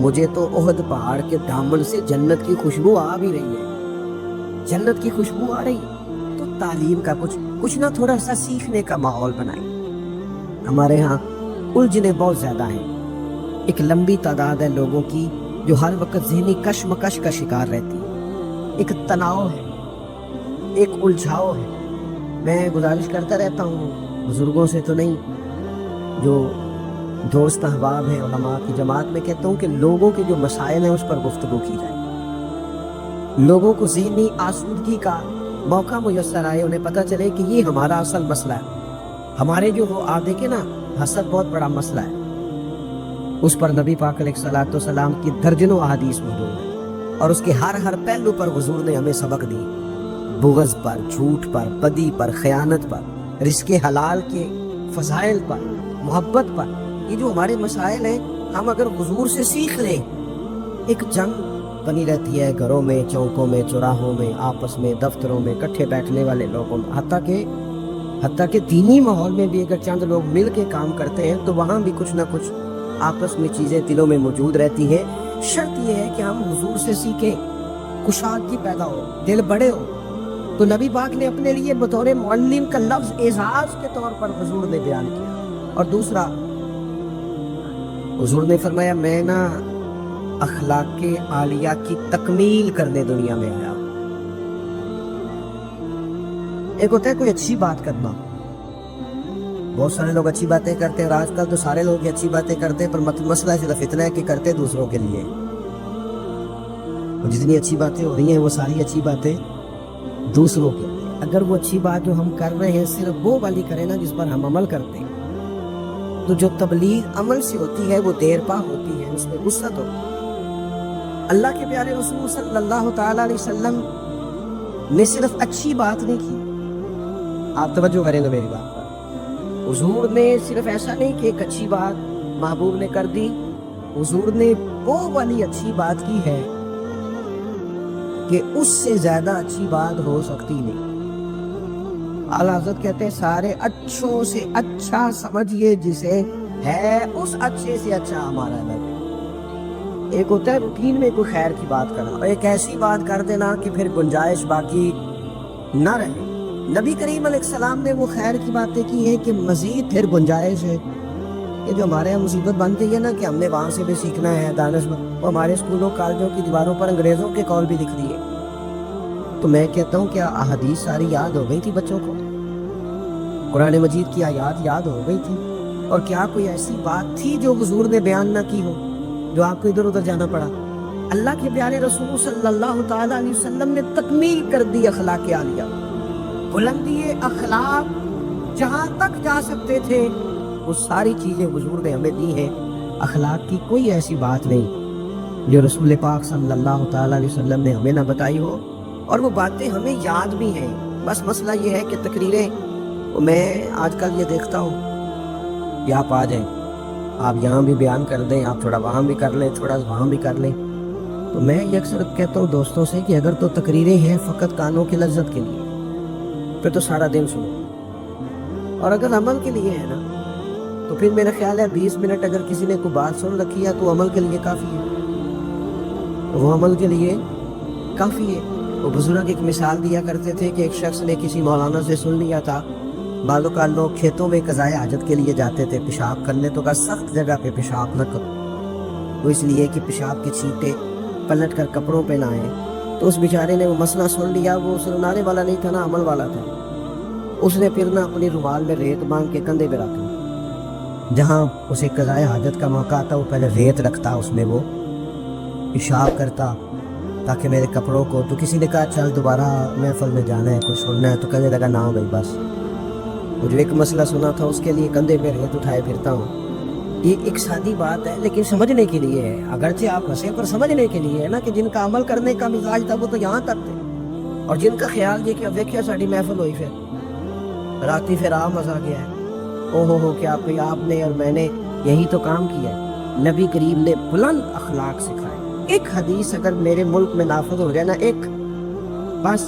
مجھے تو احد پہاڑ کے دامن سے جنت کی خوشبو آ بھی رہی ہے، جنت کی خوشبو آ رہی ہے۔ تو تعلیم کا کچھ نہ تھوڑا سا سیکھنے کا ماحول بنائیں۔ ہمارے ہاں الجھنیں بہت زیادہ ہیں، ایک لمبی تعداد ہے لوگوں کی جو ہر وقت ذہنی کشمکش کا شکار رہتی ہے، ایک تناؤ ہے، ایک الجھاؤ ہے۔ میں گزارش کرتا رہتا ہوں بزرگوں سے تو نہیں، جو دوست احباب ہیں علماء کی جماعت میں کہتا ہوں کہ لوگوں کے جو مسائل ہیں اس پر گفتگو کی جائے، لوگوں کو ذہنی آسودگی کا موقع میسر آئے، انہیں پتہ چلے کہ یہ ہمارا اصل مسئلہ ہے۔ ہمارے جو وہ آپ دیکھیں نا، حسد بہت بڑا مسئلہ ہے، اس پر نبی پاک علیہ الصلوۃ والسلام کی درجنوں احادیث موجود ہیں، اور اس کے ہر پہلو پر حضور نے ہمیں سبق دی، بغض پر، جھوٹ پر، بدی پر، خیانت پر، رزق حلال کے فضائل پر، محبت پر۔ یہ جو ہمارے مسائل ہیں، ہم اگر حضور سے سیکھ لیں، ایک جنگ بنی رہتی ہے گھروں میں، چوکوں میں، چوراہوں میں، آپس میں، دفتروں میں، کٹھے بیٹھنے والے لوگوں میں، حتیٰ کہ دینی ماحول میں بھی اگر چند لوگ مل کے کام کرتے ہیں تو وہاں بھی کچھ نہ کچھ آپس میں چیزیں دلوں میں موجود رہتی ہیں۔ شرط یہ ہے کہ ہم حضور سے سیکھیں، کشادگی پیدا ہو، دل بڑے ہو۔ تو نبی پاک نے اپنے لیے بطور معلم کا لفظ اعزاز کے طور پر حضور نے بیان کیا۔ اور دوسرا، حضور نے فرمایا میں نا اخلاق عالیہ کی تکمیل کرنے دنیا میں آیا۔ ایک ہوتا ہے کوئی اچھی بات کرنا، بہت سارے لوگ اچھی باتیں کرتے ہیں، اور آج کل تو سارے لوگ ہی اچھی باتیں کرتے ہیں، پر مسئلہ صرف اتنا ہے کہ کرتے دوسروں کے لیے۔ جتنی اچھی باتیں ہو رہی ہیں وہ ساری اچھی باتیں دوسروں کے لیے۔ اگر وہ اچھی بات جو ہم کر رہے ہیں صرف وہ والی کریں نا جس پر ہم عمل کرتے ہیں، تو جو تبلیغ عمل سے ہوتی ہے وہ دیر پا ہوتی ہے، اس میں وسعت ہوتی ہے۔ اللہ کے پیارے رسول صلی اللہ تعالیٰ علیہ وسلم نے صرف اچھی بات نہیں کی، آپ توجہ کریں گے میری بات پر۔ حضور نے صرف ایسا نہیں کہ ایک اچھی بات محبوب نے کر دی، حضور نے وہ والی اچھی بات کی ہے کہ اس سے زیادہ اچھی بات ہو سکتی نہیں۔ اعلیٰ حضرت کہتے ہیں سارے اچھوں سے اچھا سمجھیے جسے ہے اس اچھے سے اچھا ہمارا نبی۔ ایک ہوتا ہے روٹین میں کوئی خیر کی بات کرنا، اور ایک ایسی بات کر دینا کہ پھر گنجائش باقی نہ رہے۔ نبی کریم علیہ السلام نے وہ خیر کی باتیں کی ہیں کہ مزید پھر گنجائش ہے۔ یہ جو ہمارے یہاں مصیبت بن گئی ہے نا کہ ہم نے وہاں سے بھی سیکھنا ہے دانش، وہ ہمارے اسکولوں کالجوں کی دیواروں پر انگریزوں کے قول بھی لکھ دیے۔ تو میں کہتا ہوں کیا احادیث ساری یاد ہو گئی تھی بچوں کو؟ قرآن مجید کی آیات یاد ہو گئی تھی؟ اور کیا کوئی ایسی بات تھی جو حضور نے بیان نہ کی ہو جو آپ کو ادھر ادھر جانا پڑا؟ اللہ کے پیارے رسول صلی اللہ تعالیٰ علیہ وسلم نے تکمیل کر دی اخلاق عالیہ، بلندی اخلاق جہاں تک جا سکتے تھے وہ ساری چیزیں حضور نے ہمیں دی ہیں۔ اخلاق کی کوئی ایسی بات نہیں جو رسول پاک صلی اللہ تعالیٰ علیہ وسلم نے ہمیں نہ بتائی ہو، اور وہ باتیں ہمیں یاد بھی ہیں۔ بس مسئلہ یہ ہے کہ تقریریں، میں آج کل یہ دیکھتا ہوں کہ آپ آ جائیں، آپ یہاں بھی بیان کر دیں، آپ تھوڑا وہاں بھی کر لیں، تھوڑا وہاں بھی کر لیں۔ تو میں یہ اکثر کہتا ہوں دوستوں سے کہ اگر تو تقریریں ہیں فقط کانوں کی لذت کے لیے پھر تو سارا دن سنو، اور اگر عمل کے لیے ہے نا تو پھر میرا خیال ہے 20 منٹ اگر کسی نے کوئی بات سن رکھی ہے تو عمل کے لیے کافی ہے، وہ عمل کے لیے کافی ہے۔ وہ بزرگ ایک مثال دیا کرتے تھے کہ ایک شخص نے کسی مولانا سے سن لیا تھا، بعض اوقات لوگ کھیتوں میں قضائے حاجت کے لیے جاتے تھے پیشاب کرنے، تو کہا سخت جگہ پہ پیشاب نہ کرو، وہ اس لیے کہ پیشاب کے چھینٹے پلٹ کر کپڑوں پہ نہ آئیں۔ تو اس بیچارے نے وہ مسئلہ سن لیا، وہ سنانے والا نہیں تھا نا عمل والا تھا۔ اس نے پھر نہ اپنی رومال میں ریت باندھ کے کندھے پہ رکھا، جہاں اسے قضائے حاجت کا موقع آتا وہ پہلے ریت رکھتا، اس میں وہ پیشاب کرتا تاکہ میرے کپڑوں کو۔ تو کسی نے کہا چل دوبارہ محفل میں جانا ہے، کچھ سننا ہے، تو کہنے لگا نہ بھائی بس، وہ جو ایک مسئلہ سنا تھا اس کے لیے کندھے پہ ریت اٹھائے پھرتا ہوں۔ یہ ایک سادی بات ہے لیکن سمجھنے کے لیے ہے، اگرچہ آپ ہنسیں پر سمجھنے کے لیے ہے نا، کہ جن کا عمل کرنے کا مزاج تھا وہ تو یہاں تک تھے، اور جن کا خیال یہ کہ ویکھیا ساڑی محفل ہوئی پھر راتی پھر آ مزہ گیا ہے، او ہو کیا آپ نے اور میں نے یہی تو کام کیا ہے۔ نبی کریم نے بلند اخلاق سکھائے۔ ایک حدیث اگر میرے ملک میں نافذ ہو جائے نا، ایک بس،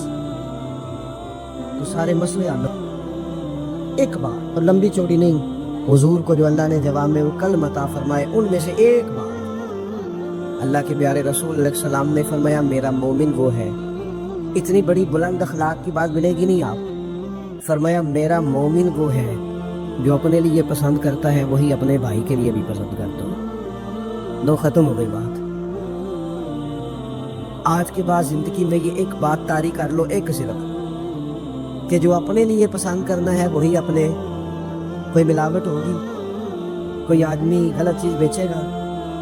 تو سارے مسئلے حل۔ ایک بات، اور لمبی چوڑی نہیں، حضور کو جو اللہ نے جواب میں وہ کلمہ عطا فرمائے ان میں سے ایک بات اللہ کے پیارے رسول علیہ السلام نے فرمایا میرا مومن وہ ہے، اتنی بڑی بلند اخلاق کی بات ملے گی نہیں آپ، فرمایا میرا مومن وہ ہے جو اپنے لیے پسند کرتا ہے وہی اپنے بھائی کے لیے بھی پسند کرتا ہے۔ دو ختم ہو گئی بات۔ آج کے بعد زندگی میں یہ ایک بات طاری کر لو، ایک صرف، کہ جو اپنے لیے پسند کرنا ہے وہی اپنے، کوئی ملاوٹ ہوگی، کوئی آدمی غلط چیز بیچے گا،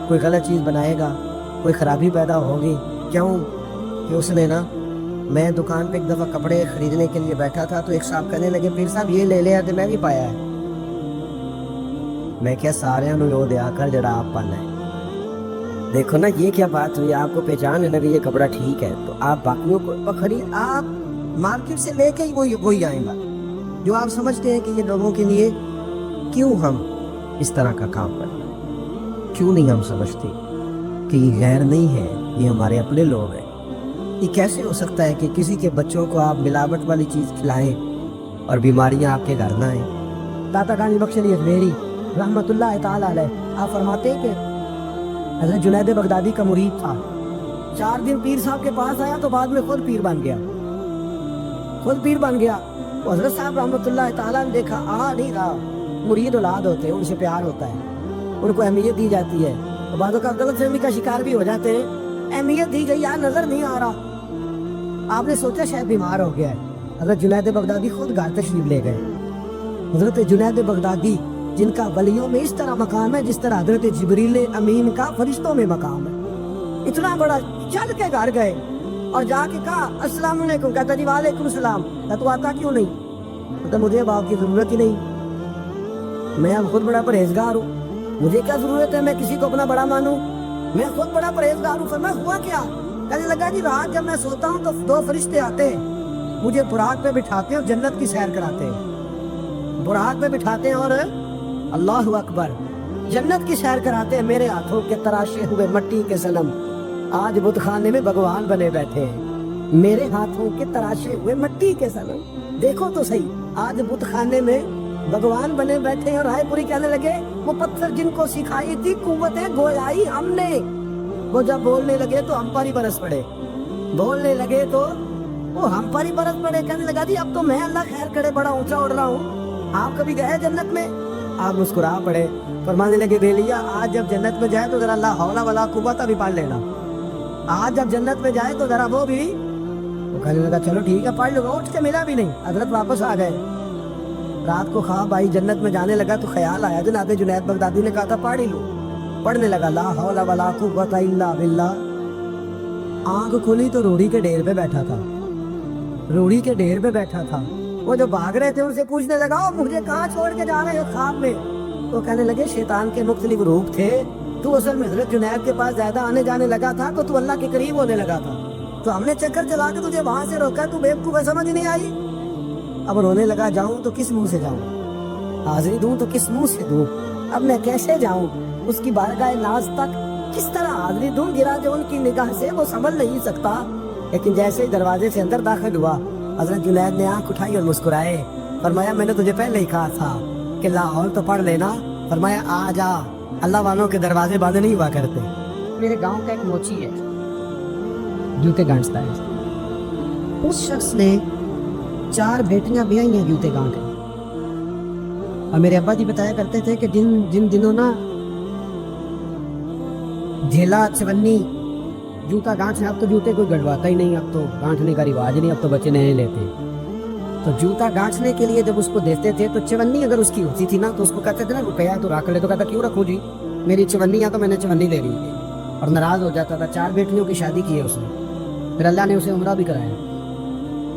کوئی غلط چیز بنائے گا، کوئی خرابی پیدا ہوگی، کیوں کہ اس نے نا، میں دکان پہ ایک دفعہ کپڑے خریدنے کے لیے بیٹھا تھا تو ایک صاحب کہنے لگے پیر صاحب یہ لے لیا تو میں بھی پایا ہے، میں کیا سارے لو دیا کر جڑا آپ پانا ہے۔ دیکھو نا یہ کیا بات ہوئی، آپ کو پہچان ہے لگے یہ کپڑا ٹھیک ہے تو آپ باقیوں کو خرید، آپ مارکیٹ سے لے کے ہی وہی آئیں گا جو آپ سمجھتے ہیں کہ یہ لوگوں کے لیے، کیوں ہم اس طرح کا کام کرنا، کیوں نہیں ہم سمجھتے کہ یہ غیر نہیں ہے، یہ ہمارے اپنے لوگ ہیں۔ یہ کیسے ہو سکتا ہے کہ کسی کے بچوں کو آپ ملاوٹ والی چیز کھلائیں اور بیماریاں آپ کے گھر نہ آئیں؟ داتا گانجی بخش علی اجمیری رحمۃ اللہ تعالیٰ علیہ آپ فرماتے ہیں کہ حضرت جنید بغدادی کا مرید تھا، 4 دن پیر صاحب کے پاس آیا تو بعد میں خود پیر بن گیا، خود پیر بن گیا۔ حضرت صاحب رحمۃ اللہ تعالیٰ نے دیکھا آ نہیں رہا، مرید اولاد ہوتے ہیں ان سے پیار ہوتا ہے، ان کو اہمیت دی جاتی ہے، اور بعضوں کا غلط فہمی کا شکار بھی ہو جاتے ہیں، اہمیت دی گئی یار نظر نہیں آ رہا، آپ نے سوچا شاید بیمار ہو گیا ہے۔ حضرت جنید بغدادی خود گھر تشریف لے گئے۔ حضرت جنید بغدادی جن کا ولیوں میں اس طرح مقام ہے جس طرح حضرت جبریل امین کا فرشتوں میں مقام ہے، اتنا بڑا، چل کے گھر گئے اور جا کے کہا السلام علیکم، کہتا جی وعلیکم السلام، تو آتا کیوں نہیں؟ کہتا مجھے باپ کی ضرورت ہی نہیں، میں اب خود بڑا پرہیزگار ہوں، مجھے کیا ضرورت ہے میں کسی کو اپنا بڑا مانوں، میں خود بڑا پرہیزگار ہوں۔ فرمایا ہوا کیا؟ کہنے لگا جی رات جب میں سوتا ہوں تو 2 فرشتے آتے ہیں، مجھے براق پہ بٹھاتے ہیں اور جنت کی سیر کراتے ہیں، براق پہ بٹھاتے ہیں اور اللہ اکبر جنت کی سیر کراتے ہیں، میرے ہاتھوں کے تراشے ہوئے مٹی کے صنم آج بت خانے میں بھگوان بنے بیٹھے ہیں، میرے ہاتھوں کے تراشے ہوئے مٹی کے صنم، دیکھو تو صحیح آج بت خانے میں بھگوان بنے بیٹھے ہیں۔ اور رائے پوری کہنے لگے وہ پتھر جن کو سکھائی تھی قوت گویائی ہم نے، وہ جب بولنے لگے تو ہم پر ہی برس پڑے، بولنے لگے تو وہ ہم پر ہی برس پڑے۔ کہنے لگا جی اب تو میں اللہ خیر کرے بڑا اونچا اڑ رہا ہوں، آپ کبھی گئے جنت میں؟ آپ مسکرا پڑے، فرمانے لگے بیلیا آج جب جنت میں جائے تو ذرا لا حول ولا قوت بھی پڑھ لینا، آج جب جنت میں جائے تو ذرا وہ بھی۔ وہ کہنے لگا چلو ٹھیک ہے پڑھ لو، اٹھ کے ملا بھی نہیں، حضرت واپس آ گئے۔ رات کو خواب آئی، جنت میں جانے لگا تو خیال آیا جناب جنید بغدادی نے کہا تھا پڑھ ہی لو، پڑھنے لگا لا حول ولا قوت الا باللہ۔ آنکھ کھلی تو روڑی کے ڈھیر پہ بیٹھا تھا، روڑی کے ڈھیر پہ بیٹھا تھا، وہ جو بھاگ رہے تھے ان سے پوچھنے لگا مجھے کہاں چھوڑ کے جا رہے ہو خواب میں؟ تو کہنے لگے شیطان کے مختلف روپ تھے، تو اصل میں حضرت جنید کے پاس زیادہ آنے جانے لگا تھا تو اللہ کے قریب ہونے لگا تھا، تو ہم نے چکر چلا کے تجھے وہاں سے روکا، تو بیوقوف سمجھ نہیں آئی؟ اب رونے لگا جاؤں تو کس منہ سے جاؤں، حاضری دوں تو کس منہ سے دوں، اب میں کیسے جاؤں اس کی بارگاہ ناز تک، کس طرح حاضری دوں؟ گرا جو ان کی نگاہ سے وہ سنبھل نہیں سکتا، لیکن جیسے ہی دروازے سے اندر داخل ہوا حضرت جنید نے آنکھ اٹھائی اور مسکرائے، فرمایا میں نے تجھے پہلے ہی کہا تھا کہ لاہور تو پڑھ لینا، فرمایا آ جا، اللہ والوں کے دروازے بند نہیں ہوا کرتے۔ میرے گاؤں کا ایک موچی ہے جوتے گانٹتا ہے، اس شخص نے 4 بیٹیاں بیائی ہیں جوتے گانٹ، اور میرے ابا جی بتایا کرتے تھے کہ جن دنوں نا جھیلا چونی جوتا گانٹنا، اب تو جوتے کوئی گڑواتا ہی نہیں، اب تو گانٹنے کا رواج نہیں، اب تو بچے نہیں لیتے، تو جوتا گانٹنے کے لیے جب اس کو دیتے تھے تو چونی اگر اس کی ہوتی تھی نا تو اس کو کہتے تھے نا روپیہ تو رکھ لے، تو کہتا کیوں رکھوں جی میری چونیاں تو میں نے چونی لے لی، اور ناراض ہو جاتا تھا۔ 4 بیٹیوں کی شادی کی ہے اس نے، پھر اللہ نے اسے عمرہ بھی کرایا،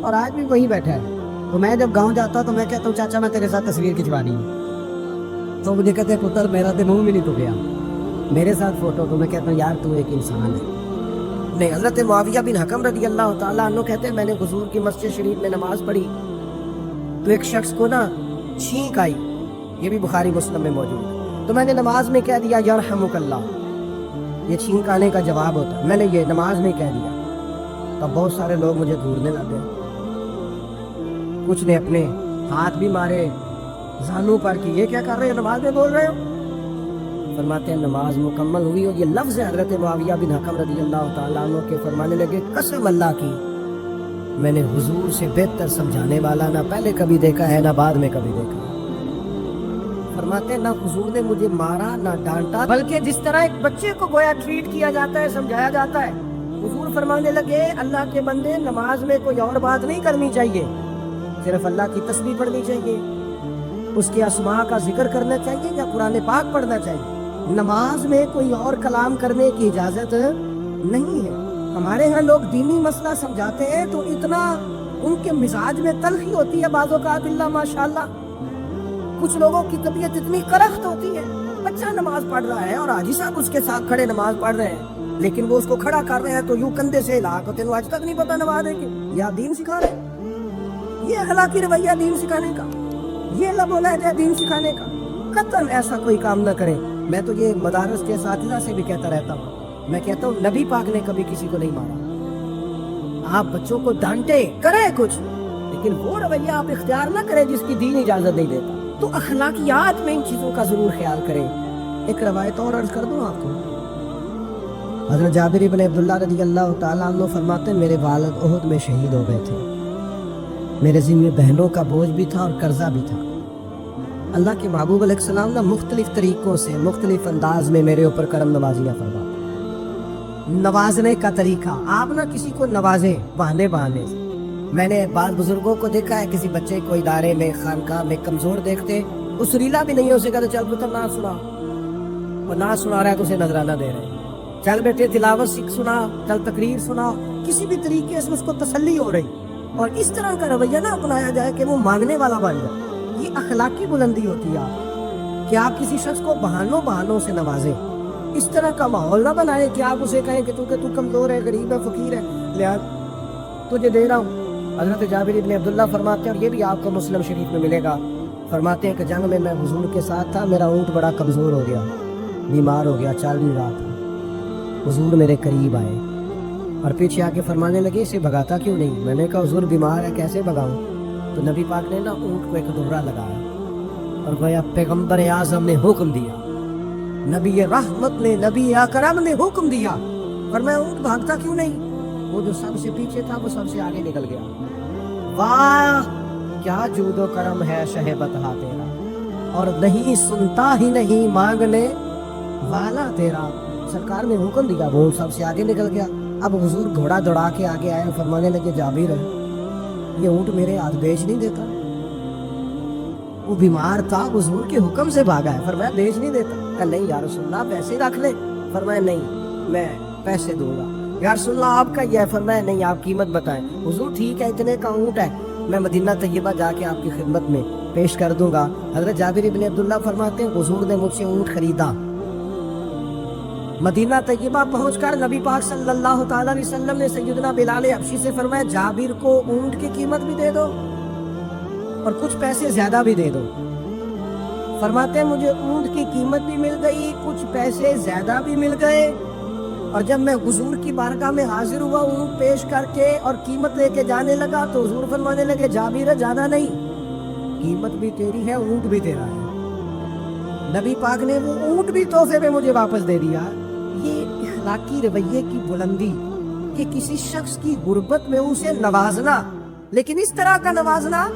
اور آج بھی وہیں بیٹھا ہے۔ تو میں جب گاؤں جاتا تو میں کہتا ہوں چاچا میں تیرے ساتھ تصویر کھنچوانی ہے، تو مجھے کہتے ہیں پتر میرا تو منہ بھی نہیں تو گیا میرے ساتھ فوٹو، تو میں کہتا ہوں یار تو ایک انسان ہے۔ نہیں، حضرت معاویہ بن حکم رضی اللہ تعالیٰ عنہ کہتے ہیں میں نے حضور کی مسجد شریف میں نماز پڑھی تو ایک شخص کو نا چھینک آئی، یہ بھی بخاری مسلم میں موجود ہے، تو میں نے نماز میں کہہ دیا یرحمک اللہ، یہ چھینک آنے کا جواب ہوتا ہے، میں نے یہ نماز میں کہہ دیا، تب بہت سارے لوگ مجھے گھورنے لگے، کچھ نے اپنے ہاتھ بھی مارے زانوں پر کہ یہ کیا کر رہے ہو، نماز میں بول رہے ہو؟ فرماتے ہیں نماز مکمل ہوئی اور یہ لفظ حضرت معاویہ بن حکم رضی اللہ تعالیٰ عنہ کے فرمانے لگے قسم اللہ کی میں نے حضور سے بہتر سمجھانے والا نہ پہلے کبھی دیکھا ہے نہ بعد میں کبھی دیکھا. فرماتے ہیں نہ حضور نے مجھے مارا نہ ڈانٹا بلکہ جس طرح ایک بچے کو گویا ٹریٹ کیا جاتا ہے سمجھایا جاتا ہے. حضور فرمانے لگے اللہ کے بندے نماز میں کوئی اور بات نہیں کرنی چاہیے, صرف اللہ کی تسبیح پڑھنی چاہیے, اس کے اسماء کا ذکر کرنا چاہیے یا قرآن پاک پڑھنا چاہیے. نماز میں کوئی اور کلام کرنے کی اجازت نہیں ہے. ہمارے ہاں لوگ دینی مسئلہ سمجھاتے ہیں تو اتنا ان کے مزاج میں تلخی ہوتی ہے بعض اوقات اللہ ماشاءاللہ. کچھ لوگوں کی طبیعت اتنی کرخت ہوتی ہے, بچہ نماز پڑھ رہا ہے اور حاجی صاحب اس کے ساتھ کھڑے نماز پڑھ رہے ہیں لیکن وہ اس کو کھڑا کر رہے ہیں تو یوں کندھے سے ہلا کے تینوں آج تک نہیں پتا نماز ہے کہ یا دین سکھا رہے ہیں. یہ اخلاقی رویہ دین سکھانے کا, یہ لب و لہجہ دین سکھانے کا. قطعاً ایسا کوئی کام نہ کرے. میں تو یہ مدارس کے اساتذہ سے بھی کہتا رہتا ہوں, میں کہتا ہوں نبی پاک نے کبھی کسی کو نہیں مارا. آپ بچوں کو ڈانٹے کریں کچھ لیکن وہ رویہ آپ اختیار نہ کریں جس کی دین اجازت نہیں دیتا. تو اخلاقیات میں ان چیزوں کا ضرور خیال کریں. ایک روایت اور عرض کر دوں آپ کو. حضرت جابر بن عبداللہ رضی اللہ تعالیٰ عنہ فرماتے ہیں میرے والد احد میں شہید ہو گئے تھے. میرے ذمہ بہنوں کا بوجھ بھی تھا اور قرضہ بھی تھا. اللہ کے محبوب علیہ السلام نے مختلف طریقوں سے مختلف انداز میں میرے اوپر کرم نوازیاں فرما. نوازنے کا طریقہ, آپ نہ کسی کو نوازیں بہانے بہانے سے. میں نے بعض بزرگوں کو دیکھا ہے کسی بچے کو ادارے میں خانقاہ میں کمزور دیکھتے, اس ریلا بھی نہیں ہو سکا تو چل پتر نہ سنا, اور نہ سنا رہا ہے تو اسے نذرانہ دے رہے ہیں. چل بیٹے تلاوت سیکھ سنا, چل تقریر سنا, کسی بھی طریقے سے اس کو تسلی ہو رہی. اور اس طرح کا رویہ نہ اپنایا جائے کہ وہ مانگنے والا بن جائے. یہ اخلاقی بلندی ہوتی ہے آپ کہ آپ کسی شخص کو بہانوں سے نوازیں. اس طرح کا ماحول نہ بنائے کہ آپ اسے کہیں کہ تو کمزور ہے, غریب ہے, فقیر ہے, لہٰذا تجھے دے رہا ہوں. حضرت جابر بن عبداللہ فرماتے ہیں اور یہ بھی آپ کو مسلم شریف میں ملے گا, فرماتے ہیں کہ جنگ میں حضور کے ساتھ تھا, میرا اونٹ بڑا کمزور ہو گیا, بیمار ہو گیا, چل نہیں رہا تھا. حضور میرے قریب آئے اور پیچھے آ کے فرمانے لگے اسے بھگاتا کیوں نہیں. میں نے کہا حضور بیمار ہے کیسے بھگاؤں. تو نبی پاک نے نا اونٹ کو ایک درہ لگایا اور گویا پیغمبر اعظم نے حکم دیا, نبی رحمت نے, نبی اکرم نے حکم دیا, پر میں اونٹ بھاگتا کیوں نہیں. وہ جو سب سے پیچھے تھا وہ سب سے آگے نکل گیا. واہ کیا جود و کرم ہے شہ بتہا تیرا, اور نہیں سنتا ہی نہیں مانگنے والا تیرا. سرکار نے حکم دیا, وہ سب سے آگے نکل گیا. اب حضور گھوڑا دوڑا کے آگے آئے, فرمانے لگے جابر ہے یہ اونٹ میرے ہاتھ بیچ نہیں دیتا. وہ بیمار تھا, حضور کے حکم سے بھاگا ہے, فرمایا بیچ نہیں دیتا. کہا نہیں یا رسول اللہ پیسے رکھ لے. فرمایا نہیں میں پیسے دوں گا. یا رسول اللہ آپ کا یہ ہے. فرمایا نہیں آپ قیمت بتائیں. حضور ٹھیک ہے اتنے کا اونٹ ہے, میں مدینہ طیبہ جا کے آپ کی خدمت میں پیش کر دوں گا. حضرت جابر بن عبداللہ فرماتے ہیں حضور نے مجھ سے اونٹ خریدا. مدینہ طیبہ پہنچ کر نبی پاک صلی اللہ تعالیٰ علیہ وسلم نے سیدنا بلال حبشی سے فرمایا جابر کو اونٹ کی قیمت بھی دے دو اور کچھ پیسے زیادہ بھی دے دو. فرماتے ہیں مجھے اونٹ کی قیمت بھی مل گئی, کچھ پیسے زیادہ بھی مل گئے. اور جب میں حضور کی بارگاہ میں حاضر ہوا اونٹ پیش کر کے اور قیمت لے کے جانے لگا تو حضور فرمانے لگے جابر جانا نہیں, قیمت بھی تیری ہے اونٹ بھی تیرا ہے. نبی پاک نے وہ اونٹ بھی تحفے میں مجھے واپس دے دیا. یہ اخلاقی رویے کی بلندی کہ کسی شخص کی غربت میں اسے نوازنا, لیکن اس طرح کا نوازنا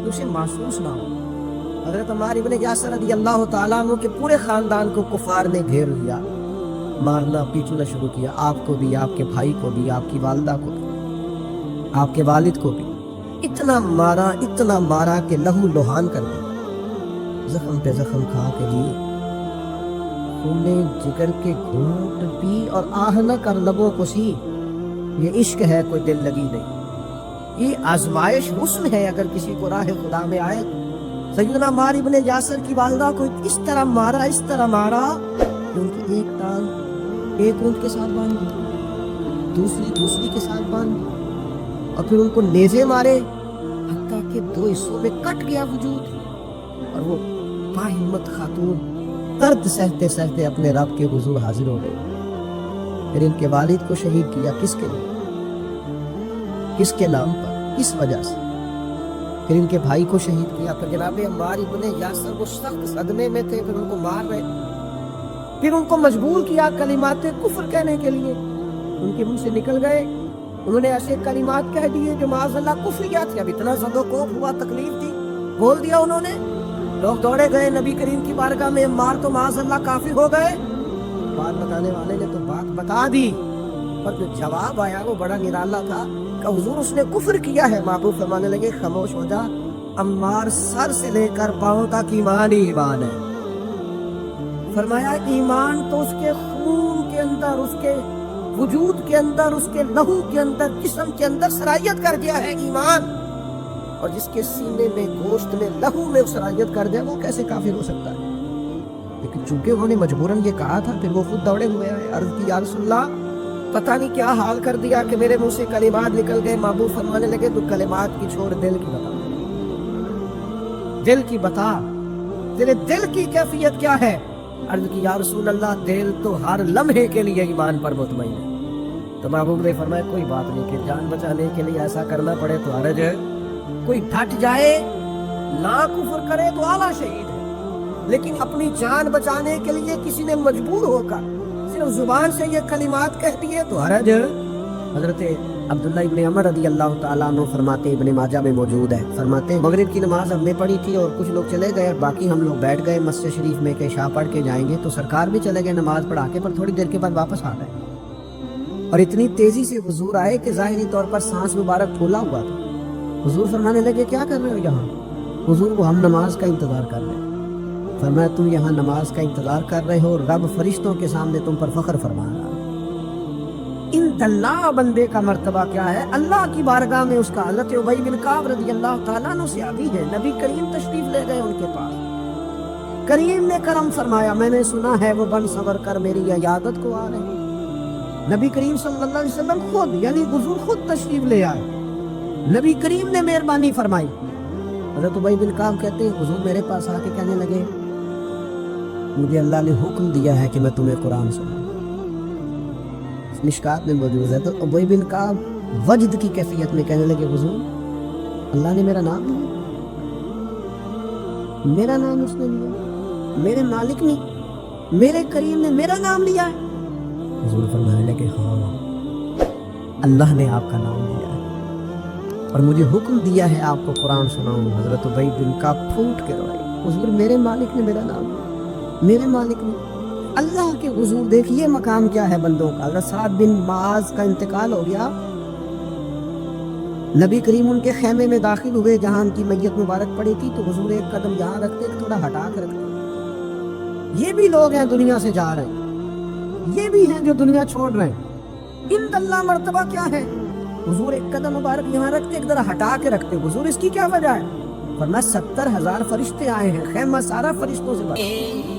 اسے محسوس نہ ہو. حضرت عمار ابن یاسر رضی اللہ تعالیٰ عنہ کے پورے خاندان کو کفار نے گھیر لیا, مارنا پیٹنا شروع کیا. آپ کو بھی, آپ کے بھائی کو بھی, آپ کی والدہ کو بھی, آپ کے والد کو بھی. اتنا مارا کہ لہو لوہان کر دیا, زخم پہ زخم کھا کے جی خونے جگر کے گھونٹ پی اور آہ نہ کر لبوں کو سی. یہ عشق ہے کوئی دل لگی نہیں, یہ آزمائش حسن ہے اگر کسی کو راہ خدا میں آئے. سیدنا عمار ابن یاسر کی والدہ کو اس طرح مارا کہ ان کی ایک ٹانگ ایک اونٹ کے ساتھ باندھ دی, دوسری کے ساتھ باندھ دی, اور پھر ان کو نیزے مارے حتیٰ کہ 2 حصوں میں کٹ گیا وجود. اور وہ باہمت خاتون درد سہتے سہتے اپنے رب کے حضور حاضر ہو گئے. پھر ان کے والد کو شہید کیا. کس کے لیے, کس کے نام پر, کس وجہ سے. پھر ان کے بھائی کو شہید کیا. پھر جناب عمار ابن یاسر وہ سخت صدمے میں تھے, پھر ان کو مار رہے. پھر ان کو مجبور کیا کلمات کفر کہنے کے لیے، ان کے منہ سے نکل گئے، انہوں نے ایسے کلمات کہہ دیے جو معاذ اللہ کفریات تھے۔ اب اتنا زد و کوف ہوا، تکلیف تھی، بول دیا انہوں نے۔ لوگ دوڑے گئے نبی کریم کی بارگاہ میں، عمار تو معاذ اللہ کافر ہو گئے۔ بات بتانے والے نے تو بات بتا دی، پر جو جواب آیا وہ بڑا نرالا تھا کہ حضور اس نے کفر کیا ہے۔ محبوب فرمانے لگے خاموش ہو جا، عمار سر سے لے کر پاؤں تک ایمان ہی ایمان ہے۔ فرمایا ایمان تو اس کے خون کے اندر، اس کے وجود کے اندر، اس کے لہو کے اندر، جسم کے اندر سرایت کر دیا ہے ایمان، اور جس کے سینے میں، گوشت میں، لہو میں سرایت کر دیا وہ کیسے کافر ہو سکتا ہے؟ لیکن چونکہ انہوں نے مجبوراً یہ کہا تھا، پھر وہ خود دوڑے ہوئے آئے، عرض کی یا رسول اللہ پتہ نہیں کیا حال کر دیا کہ میرے منہ سے کلمات نکل گئے۔ محبوب فرمانے لگے تو کلمات کی چھوڑ، دل کی بتا، دل کی بتا، تیرے دل کی کیفیت کیا ہے؟ عرض کی یا رسول اللہ دل تو ہر لمحے کے لیے ایمان پر مطمئن ہے۔ تو محبوب نے فرمایا کوئی بات نہیں کہ جان بچانے کے لیے ایسا کرنا پڑے تو حرج ہے، کوئی ڈٹ جائے نہ کفر کرے تو اعلیٰ شہید ہے، لیکن اپنی جان بچانے کے لیے کسی نے مجبور ہو کر صرف زبان سے یہ کلمات کہہ دیے تو حرج ہے۔ حضرت عبداللہ ابن عمر رضی اللہ تعالیٰ عنہ فرماتے، ابن ماجہ میں موجود ہے، فرماتے مغرب کی نماز ہم نے پڑھی تھی اور کچھ لوگ چلے گئے، اور باقی ہم لوگ بیٹھ گئے مسجد شریف میں کہ عشاء پڑھ کے جائیں گے، تو سرکار بھی چلے گئے نماز پڑھا کے، پر تھوڑی دیر کے بعد واپس آ گئے، اور اتنی تیزی سے حضور آئے کہ ظاہری طور پر سانس مبارک پھولا ہوا تھا۔ حضور فرمانے لگے کیا کر رہے ہو یہاں؟ حضور وہ ہم نماز کا انتظار کر رہے ہیں۔ فرمایا تم یہاں نماز کا انتظار کر رہے ہو، رب فرشتوں کے سامنے تم پر فخر فرما رہا۔ ان اللہ بندے کا مرتبہ کیا ہے اللہ کی بارگاہ میں؟ اس کا حضرت ابی بن کعب رضی اللہ تعالیٰ عنہ سے ابھی ہے، نبی کریم تشریف لے گئے ان کے پاس، کریم نے کرم فرمایا، میں نے سنا ہے وہ بن صبر کر میری عیادت کو آ رہے ہیں۔ نبی کریم صلی اللہ علیہ وسلم خود، یعنی حضور خود تشریف لے آئے، نبی کریم نے مہربانی فرمائی۔ حضرت ابی بن کعب کہتے ہیں حضور میرے پاس آ کے کہنے لگے مجھے اللہ نے حکم دیا ہے کہ میں تمہیں قرآن سناؤں، مشکات میں موجود ہے۔ تو ابی بن کعب وجد کی کیفیت میں کہنے لگے حضور اللہ نے میرا نام لیا، میرا نام اس نے لیا، میرے مالک نے، میرے کریم نے میرا نام لیا ہے۔ حضور فرمانے لگے ہاں اللہ نے آپ کا نام لیا ہے اور مجھے حکم دیا ہے آپ کو قرآن سناؤں۔ حضرت ابی بن کعب پھوٹ کے روئے، حضور میرے مالک نے میرا نام لیا، میرے مالک نے اللہ کے حضور۔ دیکھیے مقام کیا ہے بندوں کا۔ حضرت سعد بن معاذ کا انتقال ہو گیا، نبی کریم ان کے خیمے میں داخل ہوئے جہاں ان کی میت مبارک پڑی تھی، تو حضور ایک قدم یہاں رکھتے، ایک تھوڑا ہٹا کے رکھتے۔ یہ بھی لوگ ہیں دنیا سے جا رہے ہیں، یہ بھی ہیں جو دنیا چھوڑ رہے ہیں۔ ان اللہ مرتبہ کیا ہے؟ حضور ایک قدم مبارک یہاں رکھتے، ایک ذرا ہٹا کے رکھتے۔ حضور اس کی کیا وجہ ہے؟ ورنہ 70,000 فرشتے آئے ہیں، خیمہ سارا فرشتوں سے بھرا،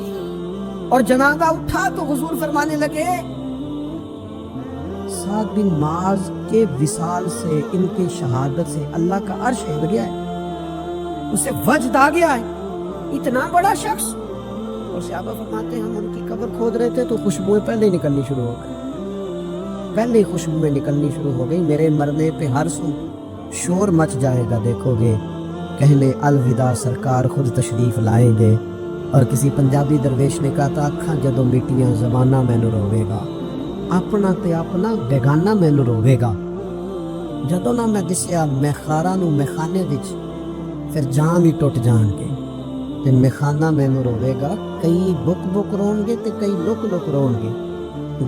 اور جنازہ اٹھا تو حضور فرمانے لگے سعد بن معاذ کے وصال سے، ان کی شہادت سے اللہ کا عرش ہل گیا ہے، اسے وجد آ گیا ہے، اتنا بڑا شخص۔ اور صحابہ فرماتے ہیں ہم ان کی قبر کھود رہے تھے تو خوشبوئیں پہلے ہی نکلنی شروع ہو گئی، پہلے ہی خوشبوئیں نکلنی شروع ہو گئی۔ میرے مرنے پہ ہر سو شور مچ جائے گا، دیکھو گے کہنے الوداع سرکار خود تشریف لائیں گے۔ اور کسی پنجابی درویش نے کہا تھا اکھاں جدوں میٹیاں زمانہ مینوں روے گا، اپنا تے اپنا بیگانہ مینوں روے گا، جدوں نہ میں دسیا میخاراں نوں میخانے وچ پھر جان ہی ٹوٹ جان کے، تے میخانہ مینوں روے گا، کئی بک بک رون گے تے کئی لک لک رون گے،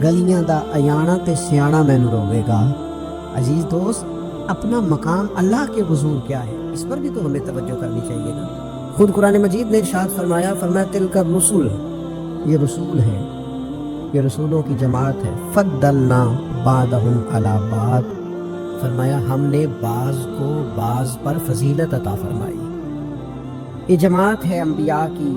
گلیاں دا ایانا تے سیانا مینوں روے گا۔ عزیز دوست، اپنا مقام اللہ کے حضور کیا ہے، اس پر بھی تو ہمیں توجہ کرنی چاہیے نا۔ خود قرآن مجید نے ارشاد فرمایا تلک الرسل، یہ رسول ہے، یہ رسولوں کی جماعت ہے، فضلنا بعضهم علی بعض، فرمایا ہم نے بعض کو بعض پر فضیلت عطا فرمائی۔ یہ جماعت ہے انبیاء کی،